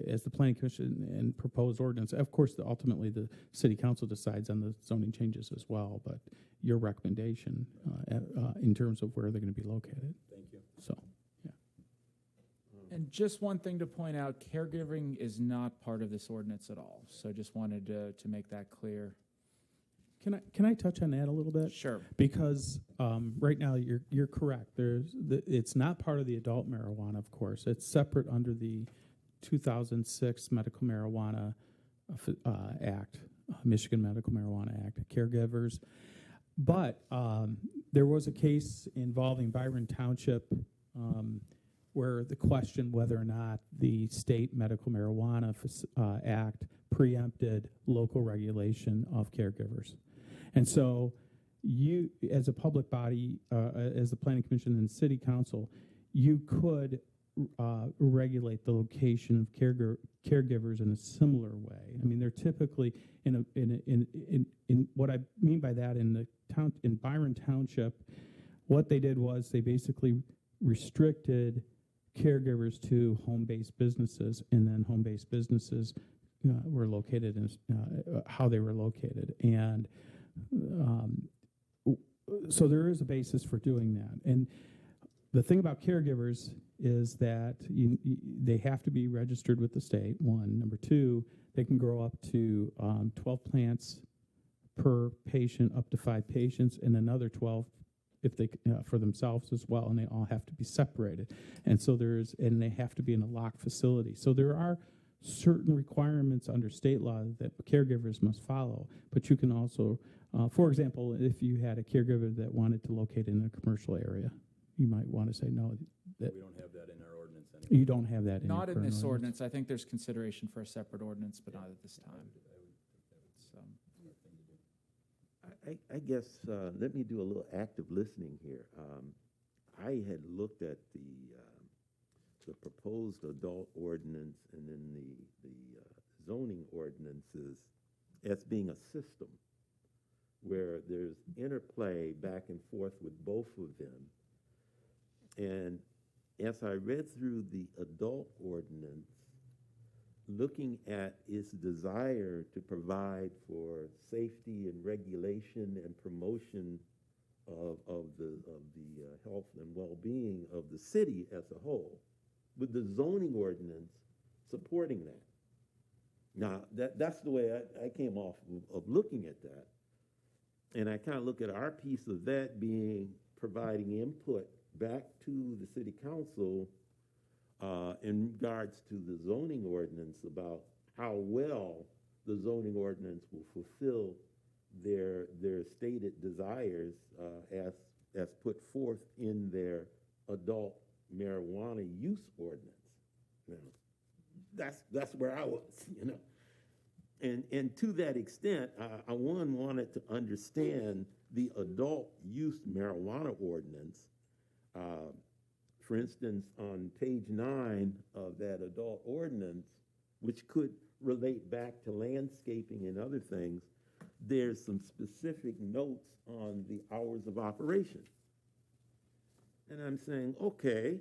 as the planning commission and proposed ordinance, of course, ultimately the city council decides on the zoning changes as well, but your recommendation in terms of where they're going to be located. Thank you. So, yeah. And just one thing to point out, caregiving is not part of this ordinance at all. So just wanted to make that clear. Can I touch on that a little bit? Sure. Because right now you're correct. It's not part of the adult marijuana, of course. It's separate under the 2006 Medical Marijuana Act, Michigan Medical Marijuana Act, caregivers. But there was a case involving Byron Township where the question whether or not the state Medical Marijuana Act preempted local regulation of caregivers. And so you, as a public body, as the Planning Commission and City Council, you could regulate the location of caregivers in a similar way. I mean, they're typically in what I mean by that in Byron Township, what they did was they basically restricted caregivers to home-based businesses, and then home-based businesses were located in how they were located, and so there is a basis for doing that. And the thing about caregivers is that they have to be registered with the state, one. Number two, they can grow up to 12 plants per patient, up to 5 patients, and another 12 if they for themselves as well, and they all have to be separated. And so and they have to be in a locked facility. So there are certain requirements under state law that caregivers must follow, but you can also, for example, if you had a caregiver that wanted to locate in a commercial area, you might want to say no. We don't have that in our ordinance anyway. You don't have that in Not your in current this ordinance. I think there's consideration for a separate ordinance, but not at this time. So. I guess, let me do a little active listening here. I had looked at the proposed adult ordinance and then the zoning ordinances as being a system where there's interplay back and forth with both of them. And as I read through the adult ordinance, looking at its desire to provide for safety and regulation and promotion of the health and well-being of the city as a whole, with the zoning ordinance supporting that. Now, that's the way I came off of looking at that. And I kind of look at our piece of that being providing input back to the city council in regards to the zoning ordinance about how well the zoning ordinance will fulfill their stated desires as put forth in their adult marijuana use ordinance. Now, that's where I was, you know. And to that extent, I wanted to understand the adult use marijuana ordinance. For instance, on page 9 of that adult ordinance, which could relate back to landscaping and other things, there's some specific notes on the hours of operation. And I'm saying, okay,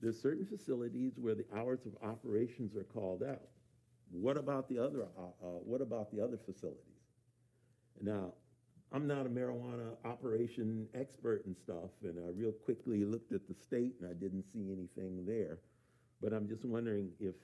there's certain facilities where the hours of operations are called out. What about the other facilities? Now, I'm not a marijuana operation expert and stuff, and I real quickly looked at the state and I didn't see anything there. But I'm just wondering if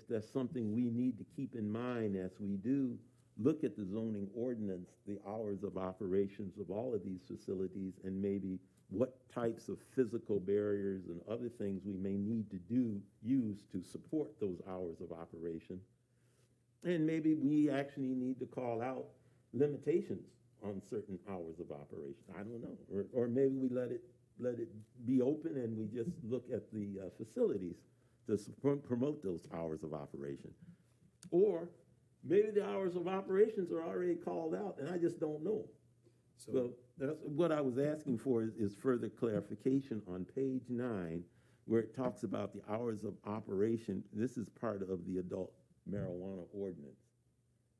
that's something we need to keep in mind as we do look at the zoning ordinance, the hours of operations of all of these facilities, and maybe what types of physical barriers and other things we may need to use to support those hours of operation. And maybe we actually need to call out limitations on certain hours of operation. I don't know. Or maybe we let it be open and we just look at the facilities to promote those hours of operation. Or maybe the hours of operations are already called out and I just don't know. So that's what I was asking for is further clarification on page 9, where it talks about the hours of operation. This is part of the adult marijuana ordinance.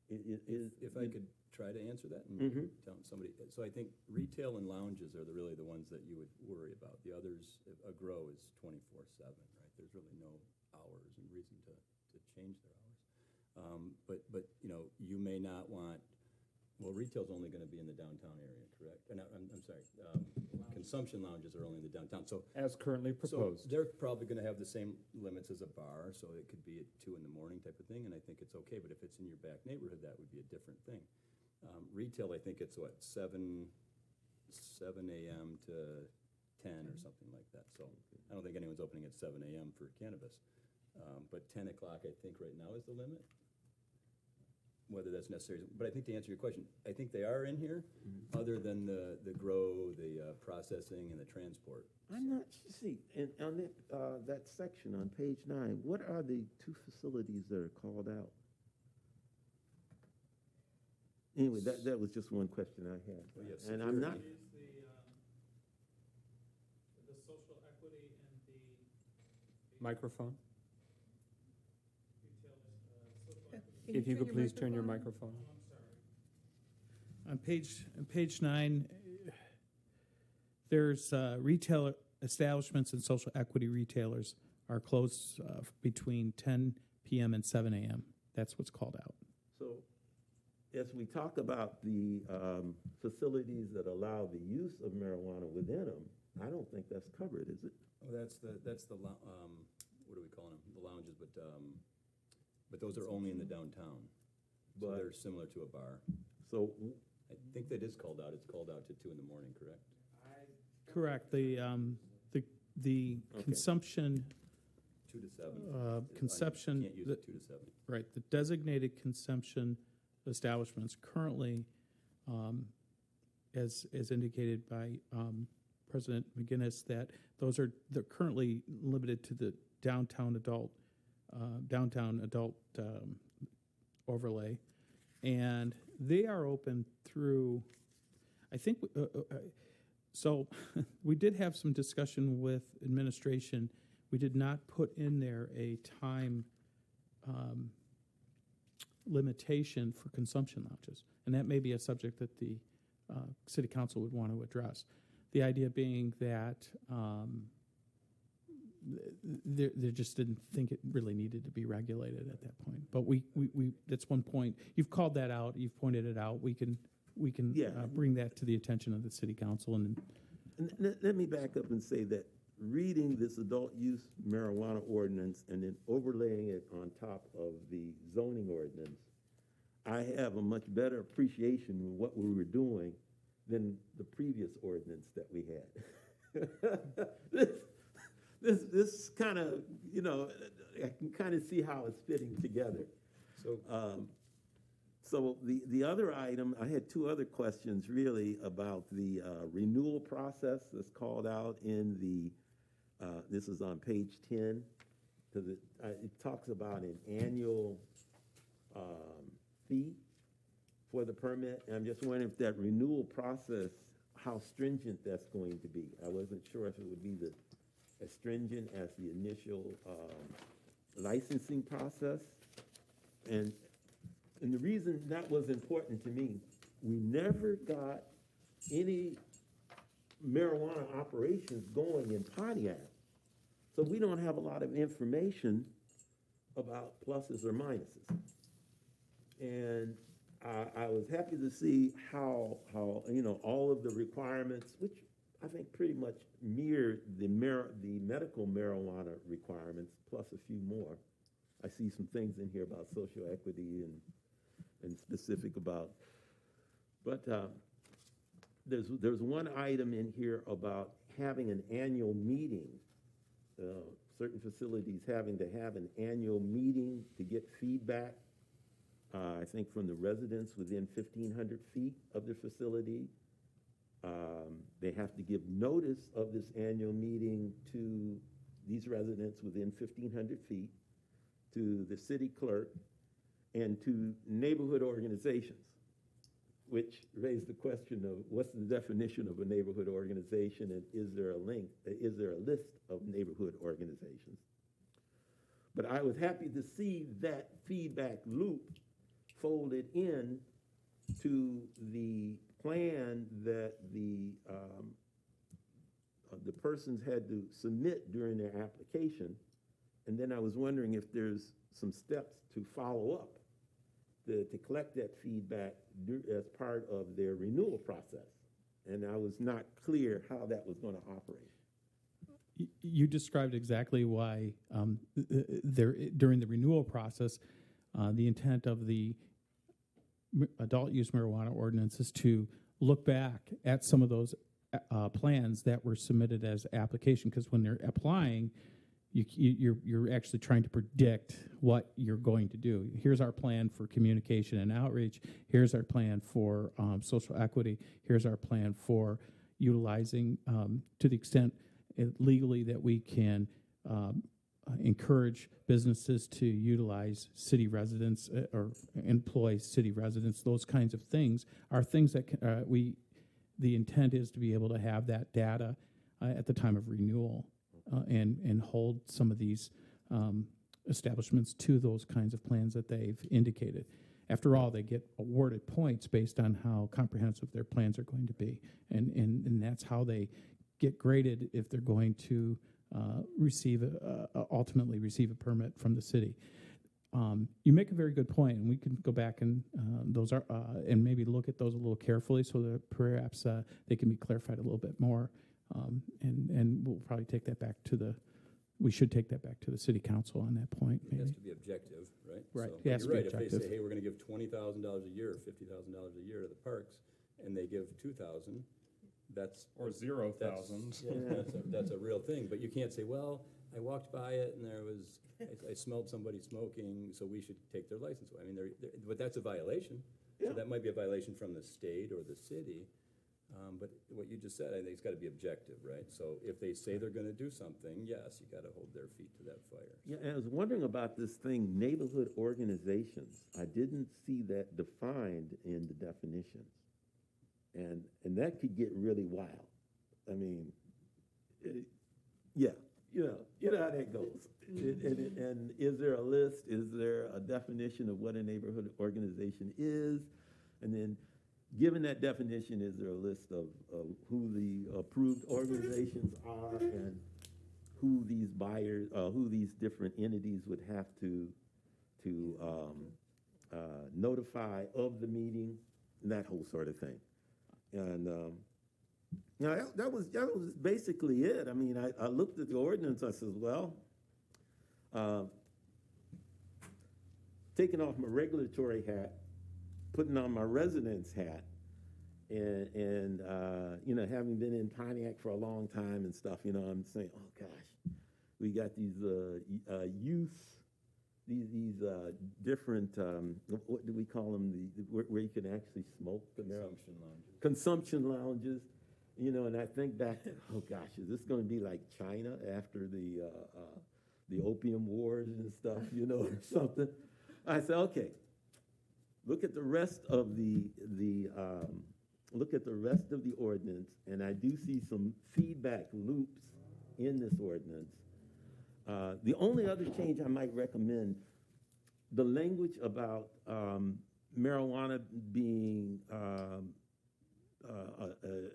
If I could try to answer that and tell somebody, so I think retail and lounges are really the ones that you would worry about. The others, a grow is 24/7, right? There's really no hours and reason to change their hours. But you know, you may not want, well, retail's only gonna be in the downtown area, correct? And I'm sorry, consumption lounges are only in the downtown, so. As currently proposed. So they're probably gonna have the same limits as a bar, so it could be at 2 in the morning type of thing, and I think it's okay, but if it's in your back neighborhood, that would be a different thing. Retail, I think it's what, 7 a.m. to 10 or something like that, so I don't think anyone's opening at 7 a.m. for cannabis. But 10 o'clock, I think right now is the limit, whether that's necessary. But I think to answer your question, I think they are in here, other than the grow, the processing, and the transport. I'm not, see, and on that section on page 9, what are the 2 facilities that are called out? Anyway, that was just one question I had. Well, you have And I'm not, Is the social equity and the Microphone? Can If you turn could please turn your microphone. On page 9, there's retail establishments and social equity retailers are closed between 10 p.m. and 7 a.m. That's what's called out. so as we talk about the facilities that allow the use of marijuana within them, I don't think that's covered, is it? Oh, that's the what do we call them? The lounges, but those are only in the downtown. So But- they're similar to a bar. So I think that is called out. It's called out to 2 in the morning, correct? Correct. The Okay. consumption, 2 to 7. consumption, Can't use it 2 to 7. right, the designated consumption establishments currently, as indicated by President McGinnis, that they're currently limited to the downtown adult overlay, and they are open through, I think, so we did have some discussion with administration. We did not put in there a time limitation for consumption lounges, and that may be a subject that the city council would want to address. The idea being that they just didn't think it really needed to be regulated at that point. But we that's one point. You've called that out. You've pointed it out. We can Yeah. bring that to the attention of the city council. And And let me back up and say that reading this adult use marijuana ordinance and then overlaying it on top of the zoning ordinance, I have a much better appreciation of what we were doing than the previous ordinance that we had. This kind of, you know, I can kind of see how it's fitting together. So the other item, I had 2 other questions really about the renewal process that's called out in the, this is on page 10, because it talks about an annual fee for the permit. And I'm just wondering if that renewal process, how stringent that's going to be. I wasn't sure if it would be as stringent as the initial licensing process. And the reason that was important to me, we never got any marijuana operations going in Pontiac. So we don't have a lot of information about pluses or minuses. And I was happy to see how you know, all of the requirements, which I think pretty much mirror the medical marijuana requirements, plus a few more. I see some things in here about social equity and specific about, but there's one item in here about having an annual meeting. Certain facilities having to have an annual meeting to get feedback, I think from the residents within 1,500 feet of their facility. They have to give notice of this annual meeting to these residents within 1,500 feet, to the city clerk, and to neighborhood organizations, which raised the question of what's the definition of a neighborhood organization, and is there a list of neighborhood organizations? But I was happy to see that feedback loop folded in to the plan that the persons had to submit during their application. And then I was wondering if there's some steps to follow up to collect that feedback as part of their renewal process. And I was not clear how that was going to operate. You described exactly why during the renewal process, the intent of the adult use marijuana ordinance is to look back at some of those plans that were submitted as application, because when they're applying, you're actually trying to predict what you're going to do. Here's our plan for communication and outreach. Here's our plan for social equity. Here's our plan for utilizing, to the extent legally that we can encourage businesses to utilize city residents or employ city residents. Those kinds of things are things that the intent is to be able to have that data at the time of renewal. And hold some of these establishments to those kinds of plans that they've indicated. After all, they get awarded points based on how comprehensive their plans are going to be, and that's how they get graded if they're going to ultimately receive a permit from the city. You make a very good point, and we can go back and and maybe look at those a little carefully so that perhaps they can be clarified a little bit more. And we'll probably take that back to we should take that back to the city council on that point. It Maybe. has to be objective, right? Right. So, It has to you're be right. If they objective. say, hey, we're going to give $20,000 a year, or $50,000 a year to the parks, and they give $2,000, that's Or 0,000. that's a real thing. But you can't say, well, I walked by it and I smelled somebody smoking, so we should take their license away. I mean, but that's a violation. Yeah. So that might be a violation from the state or the city. But what you just said, I think it's got to be objective, right? So if they say they're going to do something, yes, you got to hold their feet to that fire. Yeah, and I was wondering about this thing, neighborhood organizations. I didn't see that defined in the definitions. And that could get really wild. I mean, yeah, you know how that goes. And is there a list? Is there a definition of what a neighborhood organization is? And then, given that definition, is there a list of who the approved organizations are and who these buyers, who these different entities would have to notify of the meeting, and that whole sort of thing. And that was basically it. I mean, I looked at the ordinance. I said, well, taking off my regulatory hat, putting on my residence hat, and having been in Pontiac for a long time and stuff, I'm saying, oh gosh, we got these these different, what do we call them? Where you can actually smoke the marijuana. Consumption lounges. And I think back to, oh gosh, is this going to be like China after the opium wars and stuff, or something? I said, okay, look at the rest of the ordinance, and I do see some feedback loops in this ordinance. The only other change I might recommend, the language about marijuana being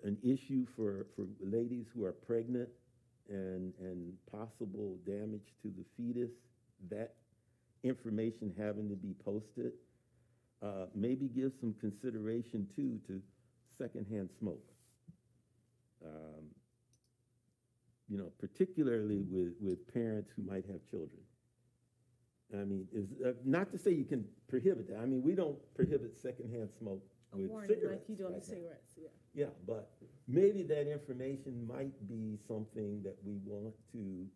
an issue for ladies who are pregnant and possible damage to the fetus, that information having to be posted, maybe give some consideration too to secondhand smoke. Particularly with parents who might have children. I mean, not to say you can prohibit that. I mean, we don't prohibit secondhand smoke with cigarettes. Like you do on the right now. cigarettes, yeah. Yeah, but maybe that information might be something that we want to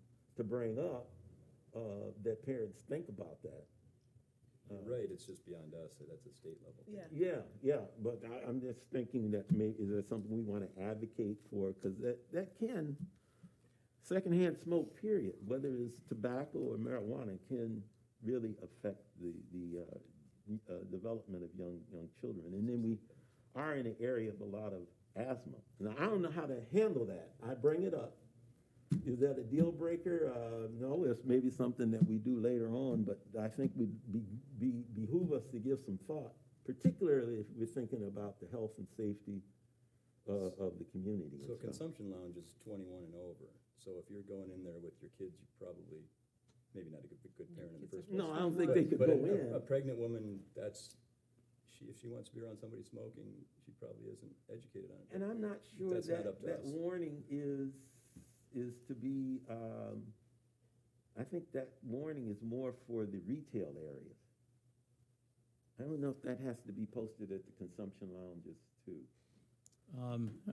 bring up, that parents think about that. Right, it's just beyond us. That's a state level thing. Yeah. Yeah, but I'm just thinking that maybe is that something we want to advocate for, because that can secondhand smoke, period, whether it's tobacco or marijuana, can really affect the development of young children. And then we are in an area of a lot of asthma. Now, I don't know how to handle that. I bring it up. Is that a deal breaker? No, it's maybe something that we do later on, but I think would behoove us to give some thought, particularly if we're thinking about the health and safety of the community. So consumption lounge is 21 and over. So if you're going in there with your kids, you probably, maybe not a good parent in the first place. No, I don't think they could But go a in. pregnant woman, if she wants to be around somebody smoking, she probably isn't educated on it. And I'm not sure That's not up to that us. warning is to be, I think that warning is more for the retail areas. I don't know if that has to be posted at the consumption lounges too.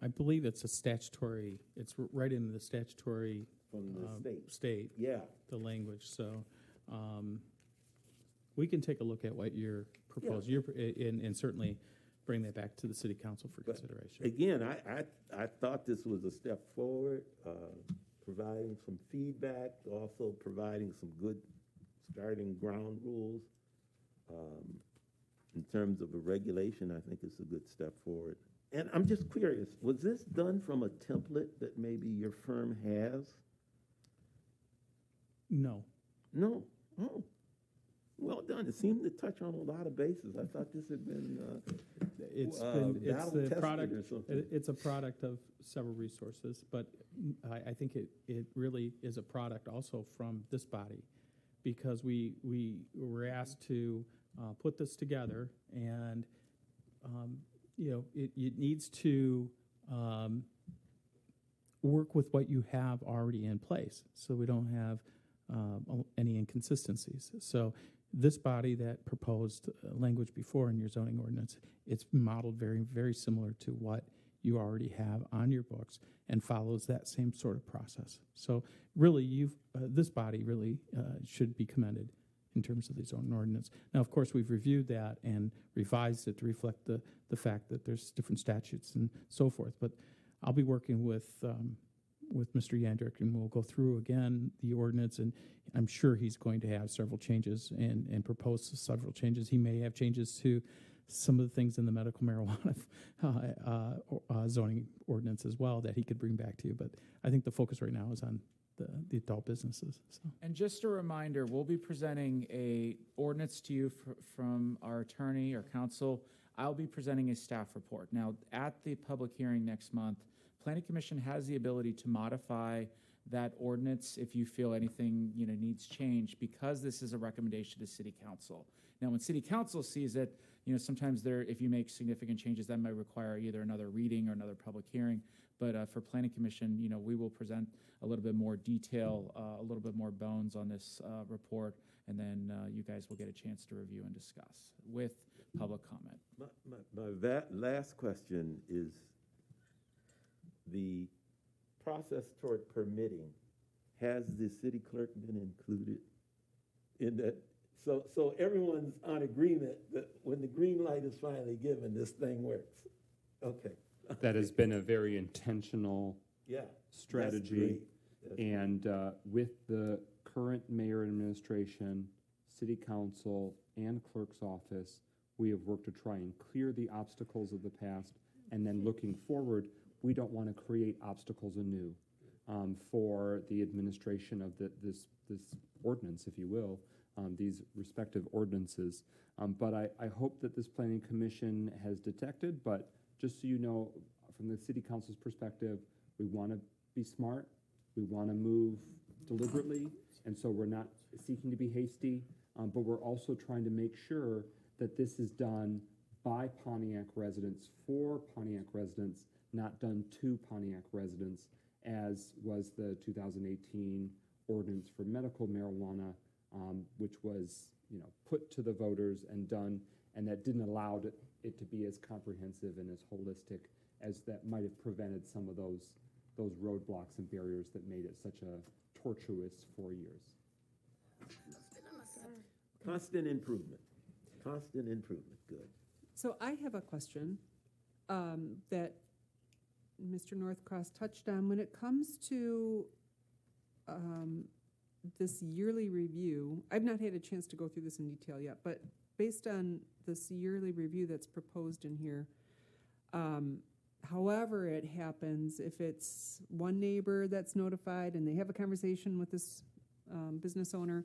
I believe it's a statutory, it's right in the statutory From the state. state, Yeah, the language, so we can take a look at what you're proposing, and certainly bring that back to the city council for But consideration. again, I thought this was a step forward, providing some feedback, also providing some good starting ground rules. In terms of a regulation, I think it's a good step forward. And I'm just curious, was this done from a template that maybe your firm has? No, No. Oh, well done. It seemed to touch on a lot of bases. I thought this had been it's battle the tested product, or something. it's a product of several resources, but I think it really is a product also from this body, because we were asked to put this together, and it needs to work with what you have already in place, so we don't have any inconsistencies. So this body that proposed language before in your zoning ordinance, it's modeled very, very similar to what you already have on your books and follows that same sort of process. So really, this body really should be commended in terms of the zoning ordinance. Now, of course, we've reviewed that and revised it to reflect the fact that there's different statutes and so forth. But I'll be working with Mr. Yandrick, and we'll go through again the ordinance, and I'm sure he's going to have several changes and propose several changes. He may have changes to some of the things in the medical marijuana zoning ordinance as well that he could bring back to you. But I think the focus right now is on the adult businesses. So. And just a reminder, we'll be presenting a ordinance to you from our attorney or counsel. I'll be presenting a staff report. Now, at the public hearing next month, Planning Commission has the ability to modify that ordinance if you feel anything needs change, because this is a recommendation to City Council. Now, when City Council sees it, sometimes if you make significant changes, that might require either another reading or another public hearing. But for Planning Commission, we will present a little bit more detail, a little bit more bones on this report, and then you guys will get a chance to review and discuss with public comment. My last question is the process toward permitting. Has the city clerk been included in that? So everyone's on agreement that when the green light is finally given, this thing works. Okay. That has been a very intentional Yeah. strategy. That's And with the current mayor and administration, city council, and clerk's office, we have worked to try and clear the obstacles of the past. And then looking forward, we don't want to create obstacles anew for the administration of this ordinance, if you will, these respective ordinances. But I hope that this planning commission has detected, but just so you know, from the city council's perspective, we want to be smart, we want to move deliberately, and so we're not seeking to be hasty, but we're also trying to make sure that this is done by Pontiac residents, for Pontiac residents, not done to Pontiac residents, as was the 2018 ordinance for medical marijuana, which was put to the voters and done, and that didn't allow it to be as comprehensive and as holistic as that might have prevented some of those roadblocks and barriers that made it such a tortuous 4 years. Constant improvement. Constant improvement. Good. So I have a question that Mr. Northcross touched on. When it comes to this yearly review, I've not had a chance to go through this in detail yet, but based on this yearly review that's proposed in here, however it happens, if it's one neighbor that's notified and they have a conversation with this business owner,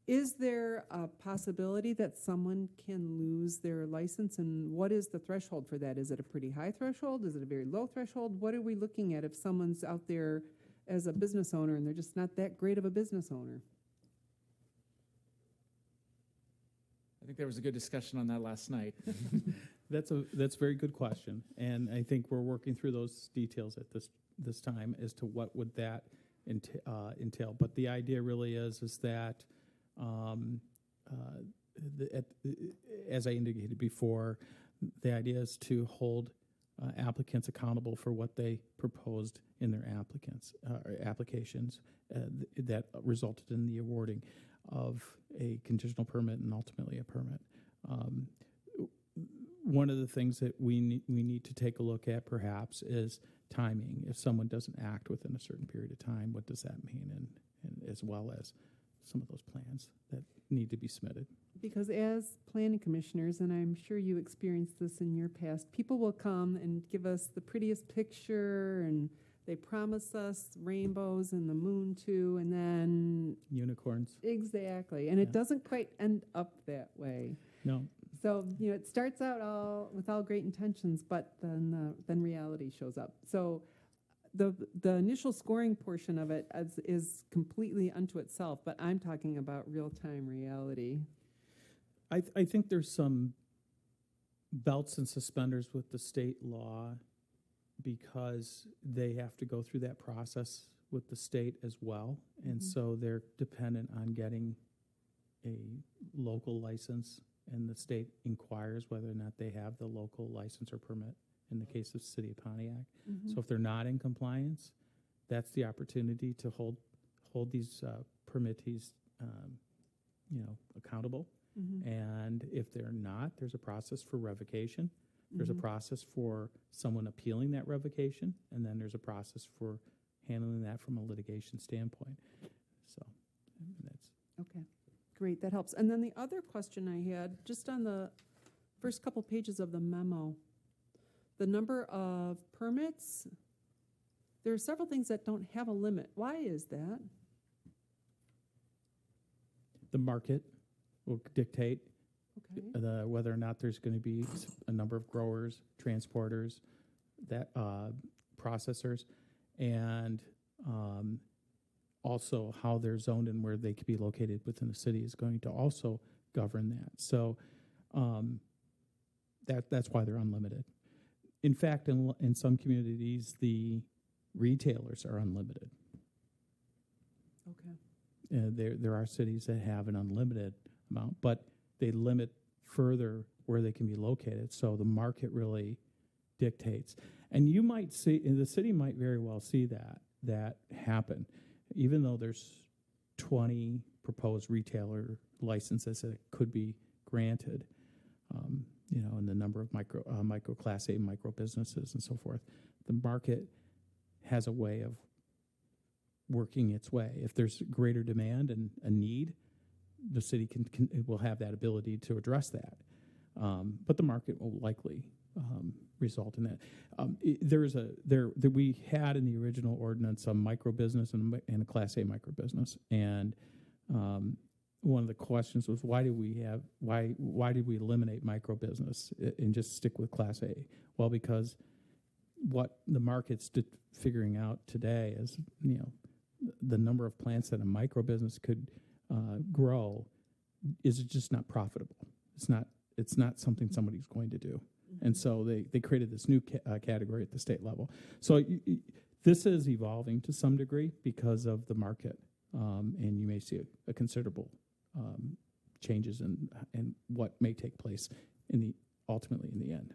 is there a possibility that someone can lose their license, and what is the threshold for that? Is it a pretty high threshold? Is it a very low threshold? What are we looking at if someone's out there as a business owner and they're just not that great of a business owner? I think there was a good discussion on that last night. That's a very good question, and I think we're working through those details at this time as to what would that entail. But the idea really is that, as I indicated before, the idea is to hold applicants accountable for what they proposed in their applications that resulted in the awarding of a conditional permit and ultimately a permit. One of the things that we need to take a look at perhaps is timing. If someone doesn't act within a certain period of time, what does that mean? And as well as some of those plans that need to be submitted. Because as planning commissioners, and I'm sure you experienced this in your past, people will come and give us the prettiest picture, and they promise us rainbows and the moon too, and then Unicorns. exactly, and it Yeah. doesn't quite end up that way. No. So it starts out with all great intentions, but then reality shows up. So the initial scoring portion of it is completely unto itself, but I'm talking about real-time reality. I think there's some belts and suspenders with the state law because they have to go through that process with the state as well. And so they're dependent on getting a local license, and the state inquires whether or not they have the local license or permit in the case of City of Pontiac. So if they're not in compliance, that's the opportunity to hold these permittees accountable. And if they're not, there's a process for revocation. There's a process for someone appealing that revocation, and then there's a process for handling that from a litigation standpoint. So that's Okay, great, that helps. And then the other question I had, just on the first couple pages of the memo, the number of permits, there are several things that don't have a limit. Why is that? the market will dictate Okay. whether or not there's going to be a number of growers, transporters, that processors, and also how they're zoned and where they could be located within the city is going to also govern that. So that's why they're unlimited. In fact, in some communities, the retailers are unlimited. Okay. There are cities that have an unlimited amount, but they limit further where they can be located. So the market really dictates. And you might see, and the city might very well see that happen, even though there's 20 proposed retailer licenses that could be granted, and the number of micro Class A micro businesses and so forth. The market has a way of working its way. If there's greater demand and a need, the city will have that ability to address that. But the market will likely result in that. We had in the original ordinance a micro business and a Class A micro business, and one of the questions was why did we eliminate micro business and just stick with Class A? Well, because what the market's figuring out today is the number of plants that a micro business could grow is just not profitable. It's not something somebody's going to do. And so they created this new category at the state level. So this is evolving to some degree because of the market, and you may see a considerable changes in what may take place ultimately in the end.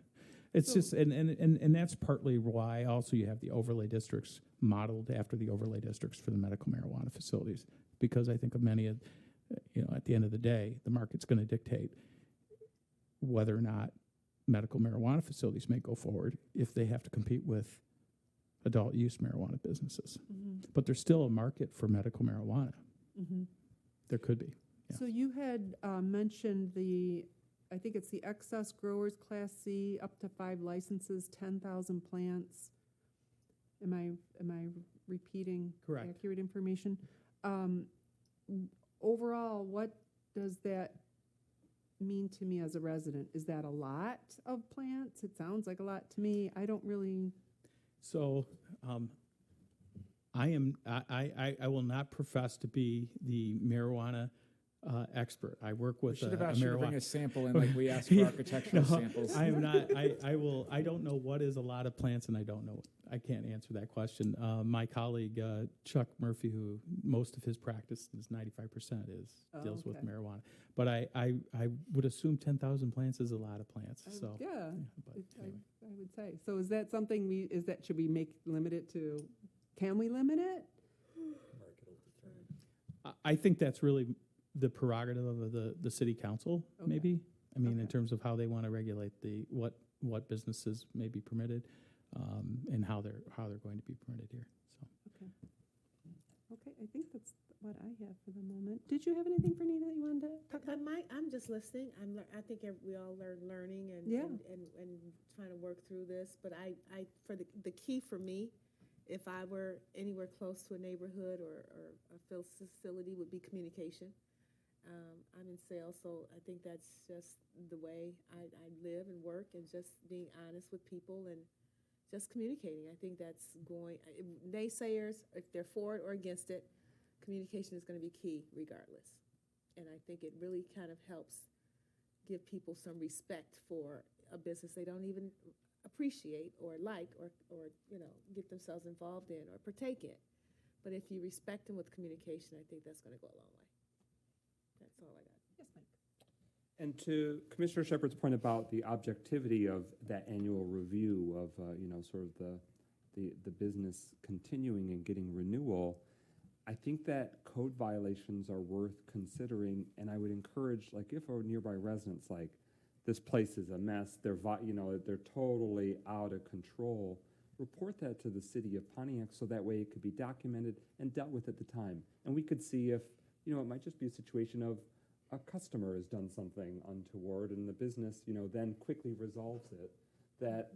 It's just and that's partly why also you have the overlay districts modeled after the overlay districts for the medical marijuana facilities, because I think of many of at the end of the day the market's going to dictate whether or not medical marijuana facilities may go forward if they have to compete with adult use marijuana businesses. But there's still a market for medical marijuana. There could be. Yeah. So you had mentioned I think it's the excess growers Class C, up to 5 licenses, 10,000 plants. Am I repeating Correct. accurate information? Overall, what does that mean to me as a resident? Is that a lot of plants? It sounds like a lot to me. I don't really. So, I will not profess to be the marijuana expert. I work We with should have a asked you to bring marijuana. a sample in like we asked for architectural No, samples. I am not. I don't know what is a lot of plants, and I don't know. I can't answer that question. My colleague Chuck Murphy, who most of his practice is 95% deals with okay. marijuana. But I would assume 10,000 plants is a lot of plants. So Yeah, but I anyway. would say. So is that something should we limit it to, can we limit it? I think that's really the prerogative of the city council, Okay. maybe. I mean, in Okay. terms of how they want to regulate what businesses may be permitted, and how they're going to be permitted here. So Okay, I think that's what I have for the moment. Did you have anything for Nina that you wanted to talk about? I'm just listening. I think we all are learning and, Yeah. and trying to work through this. But for the key for me, if I were anywhere close to a neighborhood or a facility, would be communication. I'm in sales, so I think that's just the way I live and work, and just being honest with people and just communicating. I think that's naysayers, if they're for it or against it, communication is going to be key regardless. And I think it really kind of helps give people some respect for a business they don't even appreciate or like or get themselves involved in or partake in. But if you respect them with communication, I think that's going to go a long way. That's all I got. Yes, Mike. And to Commissioner Shepherd's point about the objectivity of that annual review of, sort of the business continuing and getting renewal, I think that code violations are worth considering, and I would encourage, like, if a nearby resident's like, this place is a mess, they're totally out of control, report that to the city of Pontiac so that way it could be documented and dealt with at the time. And we could see if, it might just be a situation of a customer has done something untoward and the business, then quickly resolves it, that,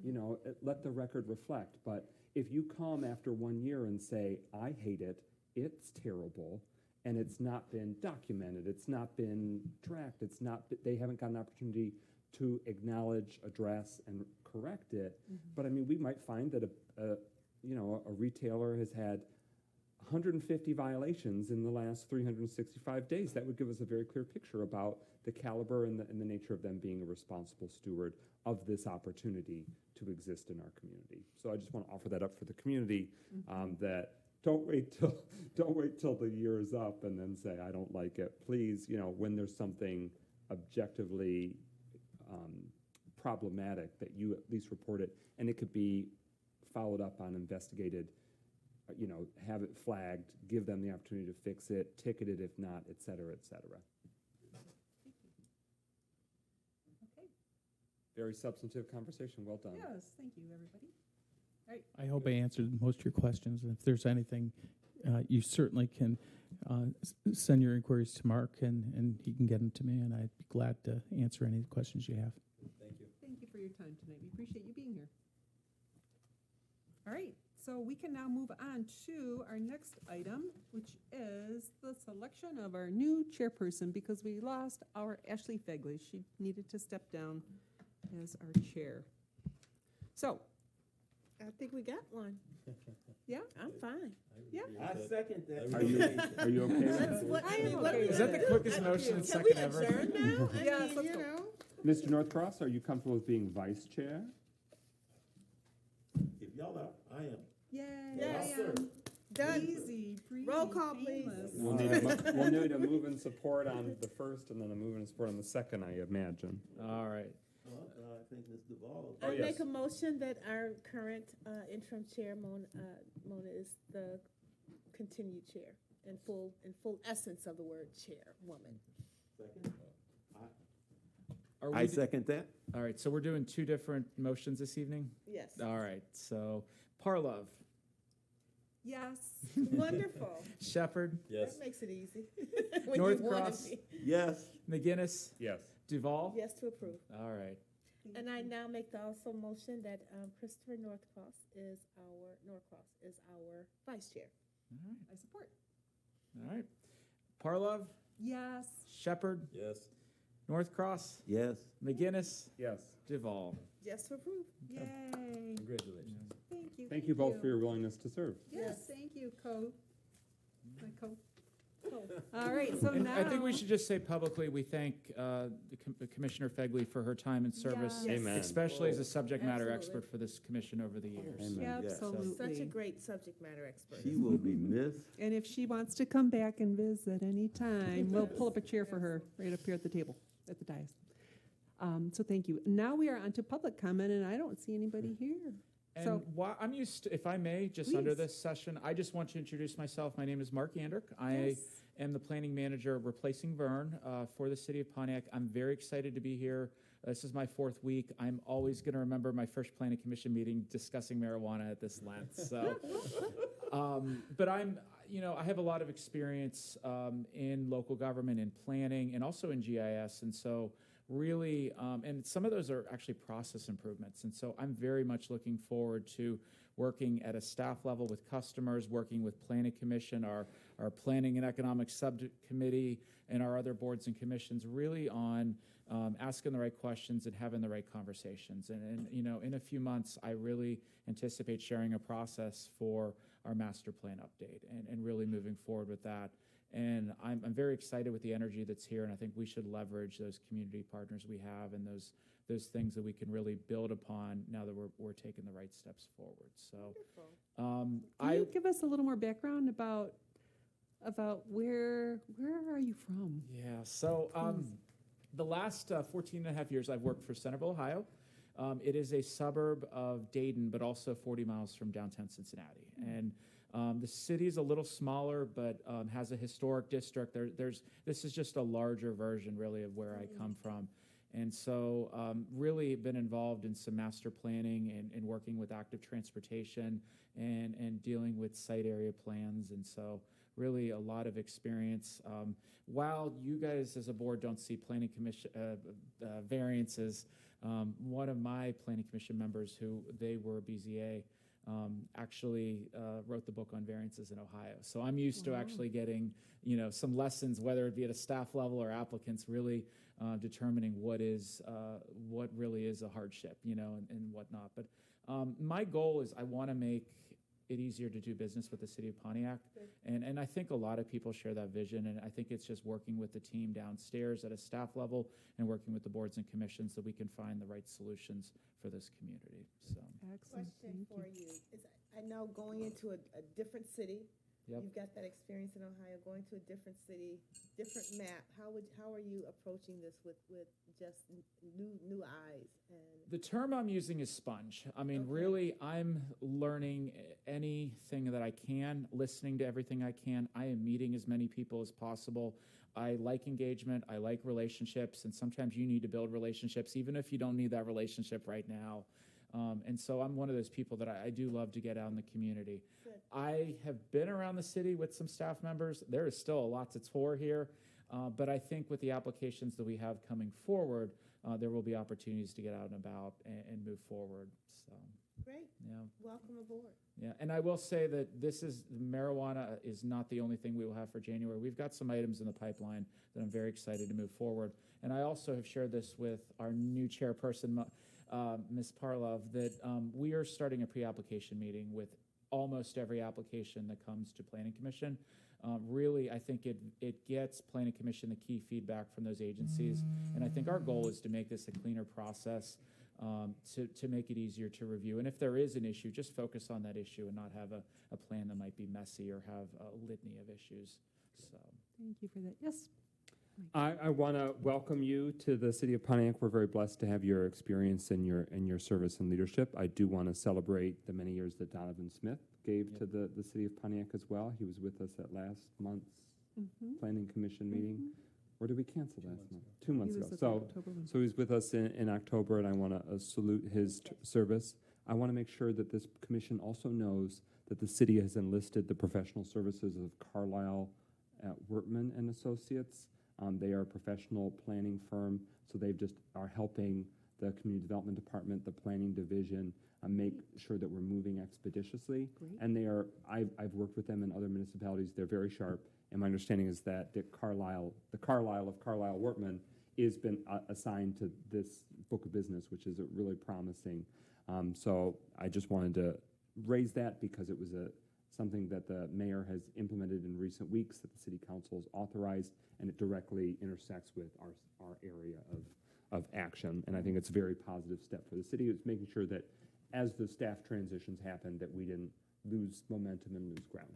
let the record reflect. But if you come after 1 year and say, I hate it, it's terrible, and it's not been documented, it's not been tracked, they haven't got an opportunity to acknowledge, address, and correct it. But I mean, we might find that a retailer has had 150 violations in the last 365 days. That would give us a very clear picture about the caliber and the nature of them being a responsible steward of this opportunity to exist in our community. So I just want to offer that up for the community, that don't wait till the year is up and then say, I don't like it. Please, when there's something objectively problematic, that you at least report it, and it could be followed up on, investigated, have it flagged, give them the opportunity to fix it, ticket it if not, et cetera, et cetera. Okay. Very substantive conversation. Well done. Yes, thank you, everybody. I hope I answered most of your questions. And if there's anything, you certainly can send your inquiries to Mark, and he can get them to me, and I'd be glad to answer any questions you have. Thank you. Thank you for your time tonight. We appreciate you being here. All right, so we can now move on to our next item, which is the selection of our new chairperson, because we lost our Ashley Fegley. She needed to step down as our chair. So, I think we got one. yeah, I'm fine. yeah. I second that. Are you okay? That's what I am. okay with Is that the it. quickest motion and Can second we ever? adjourn now? Yes, let's go. Mr. Northcross, are you comfortable with being vice chair? If y'all are, I am. Yay. Yes, sir. Done. Easy, breezy, Roll call, please. painless. We'll need a move and support on the first, and then a move and support on the second, I imagine. All right. I think Ms. Duval. I yes. make a motion that our current interim chair, Mona, is the continued chair in full essence of the word chairwoman. Second? Are I we second that. all right, so we're doing two different motions this evening? Yes. All right, so Parlov, Yes. Wonderful. Shepherd, Yes. That makes it easy. When you North wanna Cross. be. Yes. McGinnis, Yes. Duval. Yes, to approve. All right. And I now make the also motion that Christopher Norcross is our vice chair. All right. I support. All right. Parlov, Yes. Shepherd, Yes. North Cross, Yes. McGinnis, Yes. Duval. Yes, to approve. Yay. Congratulations. Thank you. Thank you both for your willingness to serve. Yes, thank you, my co. All right, so And now. I think we should just say publicly, we thank Commissioner Fegley for her time and service, Yes. Amen. especially as a subject matter Absolutely. expert for this commission over the years. Amen. Yeah, Yes. absolutely. Such a great subject matter expert. She will be missed. And if she wants to come back and visit anytime, we'll pull up a chair for her right up here at the table, at the dais. So thank you. Now we are on to public comment, and I don't see anybody here. So, And I'm used to, if I may, just under Please. this session, I just want to introduce myself. My name is Mark Anderk. I yes. am the planning manager replacing Vern for the city of Pontiac. I'm very excited to be here. This is my 4th week. I'm always going to remember my first planning commission meeting discussing marijuana at this length. So, but I have a lot of experience in local government, in planning, and also in GIS. And so really, and some of those are actually process improvements. And so I'm very much looking forward to working at a staff level with customers, working with planning commission, our planning and economic subcommittee, and our other boards and commissions, really on asking the right questions and having the right conversations. And in a few months, I really anticipate sharing a process for our master plan update and really moving forward with that. And I'm very excited with the energy that's here, and I think we should leverage those community partners we have and those things that we can really build upon now that we're taking the right steps forward. So, Can you give us a little more background about where are you from? Yeah, so the last 14 and a half years I've worked for Centerville, Ohio. It is a suburb of Dayton, but also 40 miles from downtown Cincinnati. And the city is a little smaller, but has a historic district. This is just a larger version, really, of where I come from. And so really been involved in some master planning and working with active transportation and dealing with site area plans. And so really a lot of experience. While you guys as a board don't see planning commission variances, one of my planning commission members who they were BZA actually wrote the book on variances in Ohio. So I'm used to actually getting, some lessons, whether it be at a staff level or applicants, really determining what really is a hardship, and whatnot. But my goal is I want to make it easier to do business with the city of Pontiac. And I think a lot of people share that vision, and I think it's just working with the team downstairs at a staff level and working with the boards and commissions that we can find the right solutions for this community. So, Excellent. Question Thank for you. you is, I know going into a different city, Yep. you've got that experience in Ohio, going to a different city, different map. How are you approaching this with just new eyes? And the term I'm using is sponge. I mean, Okay. really, I'm learning anything that I can, listening to everything I can. I am meeting as many people as possible. I like engagement. I like relationships. And sometimes you need to build relationships, even if you don't need that relationship right now. And so I'm one of those people that I do love to get out in the community. Good. I have been around the city with some staff members. There is still a lot to tour here. But I think with the applications that we have coming forward, there will be opportunities to get out and about and move forward. So, great, yeah. welcome aboard. Yeah, and I will say that marijuana is not the only thing we will have for January. We've got some items in the pipeline that I'm very excited to move forward. And I also have shared this with our new chairperson, Ms. Parlov, that we are starting a pre-application meeting with almost every application that comes to Planning Commission. Really, I think it gets Planning Commission the key feedback from those agencies. And I think our goal is to make this a cleaner process, to make it easier to review. And if there is an issue, just focus on that issue and not have a plan that might be messy or have a litany of issues. So. Thank you for that. Yes. I want to welcome you to the city of Pontiac. We're very blessed to have your experience and your service and leadership. I do want to celebrate the many years that Donovan Smith gave to the city of Pontiac as well. He was with us at last month's Planning Commission meeting. Or did we cancel last month? 2 months He ago. was at the So October one. he's with us in October, and I want to salute his service. I want to make sure that this commission also knows that the city has enlisted the professional services of Carlisle Workman and Associates. They are a professional planning firm, so they've just are helping the community development department, the planning division, make sure that we're moving expeditiously. Great. And I've worked with them in other municipalities. They're very sharp. And my understanding is that Dick Carlisle, the Carlisle of Carlisle Workman, has been assigned to this book of business, which is really promising. So I just wanted to raise that because it was something that the mayor has implemented in recent weeks, that the city council has authorized, and it directly intersects with our area of action. And I think it's a very positive step for the city. It's making sure that as the staff transitions happen, that we didn't lose momentum and lose ground.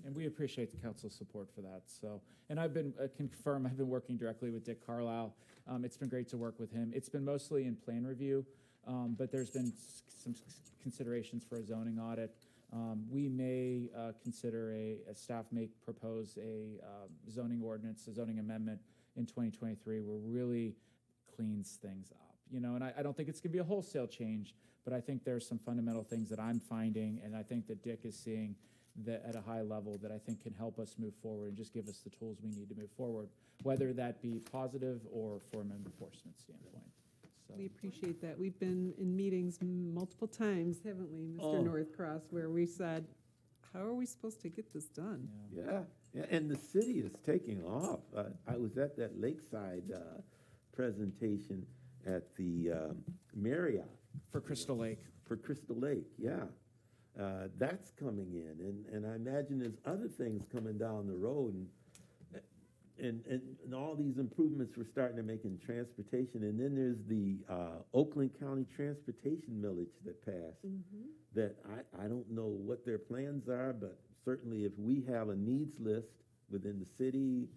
And we appreciate the council's support for that. So, and I've been I've been working directly with Dick Carlisle. It's been great to work with him. It's been mostly in plan review, but there's been some considerations for a zoning audit. We may consider staff may propose a zoning ordinance, a zoning amendment in 2023 where really cleans things up. You know, and I don't think it's going to be a wholesale change, but I think there's some fundamental things that I'm finding, and I think that Dick is seeing that at a high level that I think can help us move forward and just give us the tools we need to move forward, whether that be positive or from an enforcement standpoint. So. We appreciate that. We've been in meetings multiple times, haven't we, Mr. Northcross, where we said, how are we supposed to get this done? Yeah, and the city is taking off. I was at that Lakeside presentation at the Marriott. For Crystal Lake. For Crystal Lake, yeah. That's coming in, and I imagine there's other things coming down the road, and all these improvements we're starting to make in transportation. And then there's the Oakland County Transportation millage that passed. That I don't know what their plans are, but certainly if we have a needs list within the city,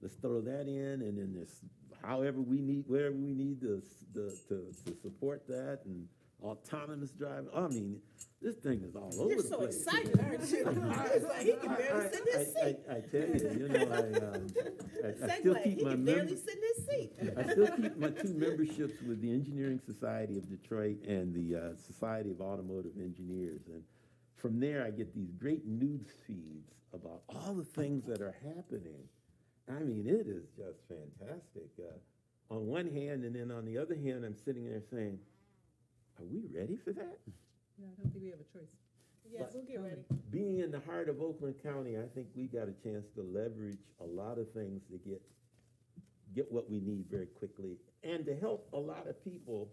let's throw that in, and then there's wherever we need to support that, and autonomous driving. I mean, this thing is all over You're the so place. excited, aren't you? It's like he can barely sit in his seat. I tell you, I still Segue, keep he my can barely sit in his seat. I still keep my 2 memberships with the Engineering Society of Detroit and the Society of Automotive Engineers. And from there, I get these great news feeds about all the things that are happening. I mean, it is just fantastic. On one hand, and then on the other hand, I'm sitting there saying, are we ready for that? Yeah, I don't think we have a choice. Yeah, we'll get ready. Being in the heart of Oakland County, I think we got a chance to leverage a lot of things to get what we need very quickly, and to help a lot of people,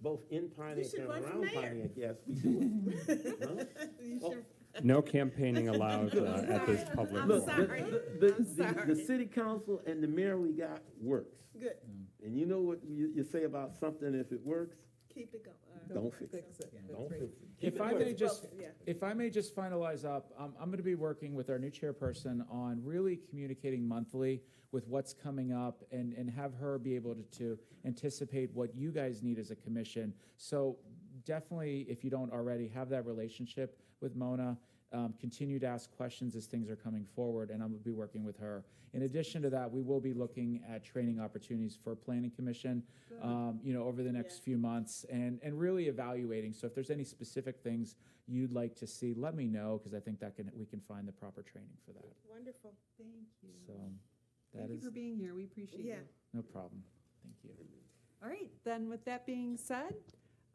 both in Pontiac should and run for around mayor. Pontiac. Yes, we do it. Huh? You Oh, should- No campaigning allowed at this public I'm Look, forum. sorry. the sorry. city council and the mayor we got works. Good, And you know what you say about something, if it works, keep it going. don't fix it. Don't fix it. Keep If it I moving. may just, Yeah. if I may just finalize up, I'm going to be working with our new chairperson on really communicating monthly with what's coming up, and have her be able to anticipate what you guys need as a commission. So definitely, if you don't already have that relationship with Mona, continue to ask questions as things are coming forward, and I'm going to be working with her. In addition to that, we will be looking at training opportunities for Planning Commission, over the next few months, and really evaluating. So if there's any specific things you'd like to see, let me know, because I think we can find the proper training for that. Wonderful. Thank you. So Thank that you is for being here. We appreciate Yeah. it. no problem. Thank you. All right, then with that being said,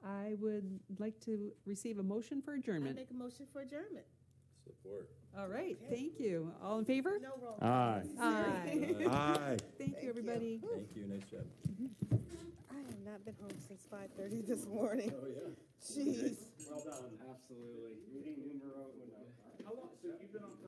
I would like to receive a motion for I adjournment. make a motion for adjournment. Support. All right, thank you. All in favor? No roll. Aye. Aye. Aye. Thank you, everybody. Thank you, nice job. I have not been home since 5:30 this morning. Oh, yeah. Jeez. Well done. Absolutely. Meeting numero uno. How long, so you've been on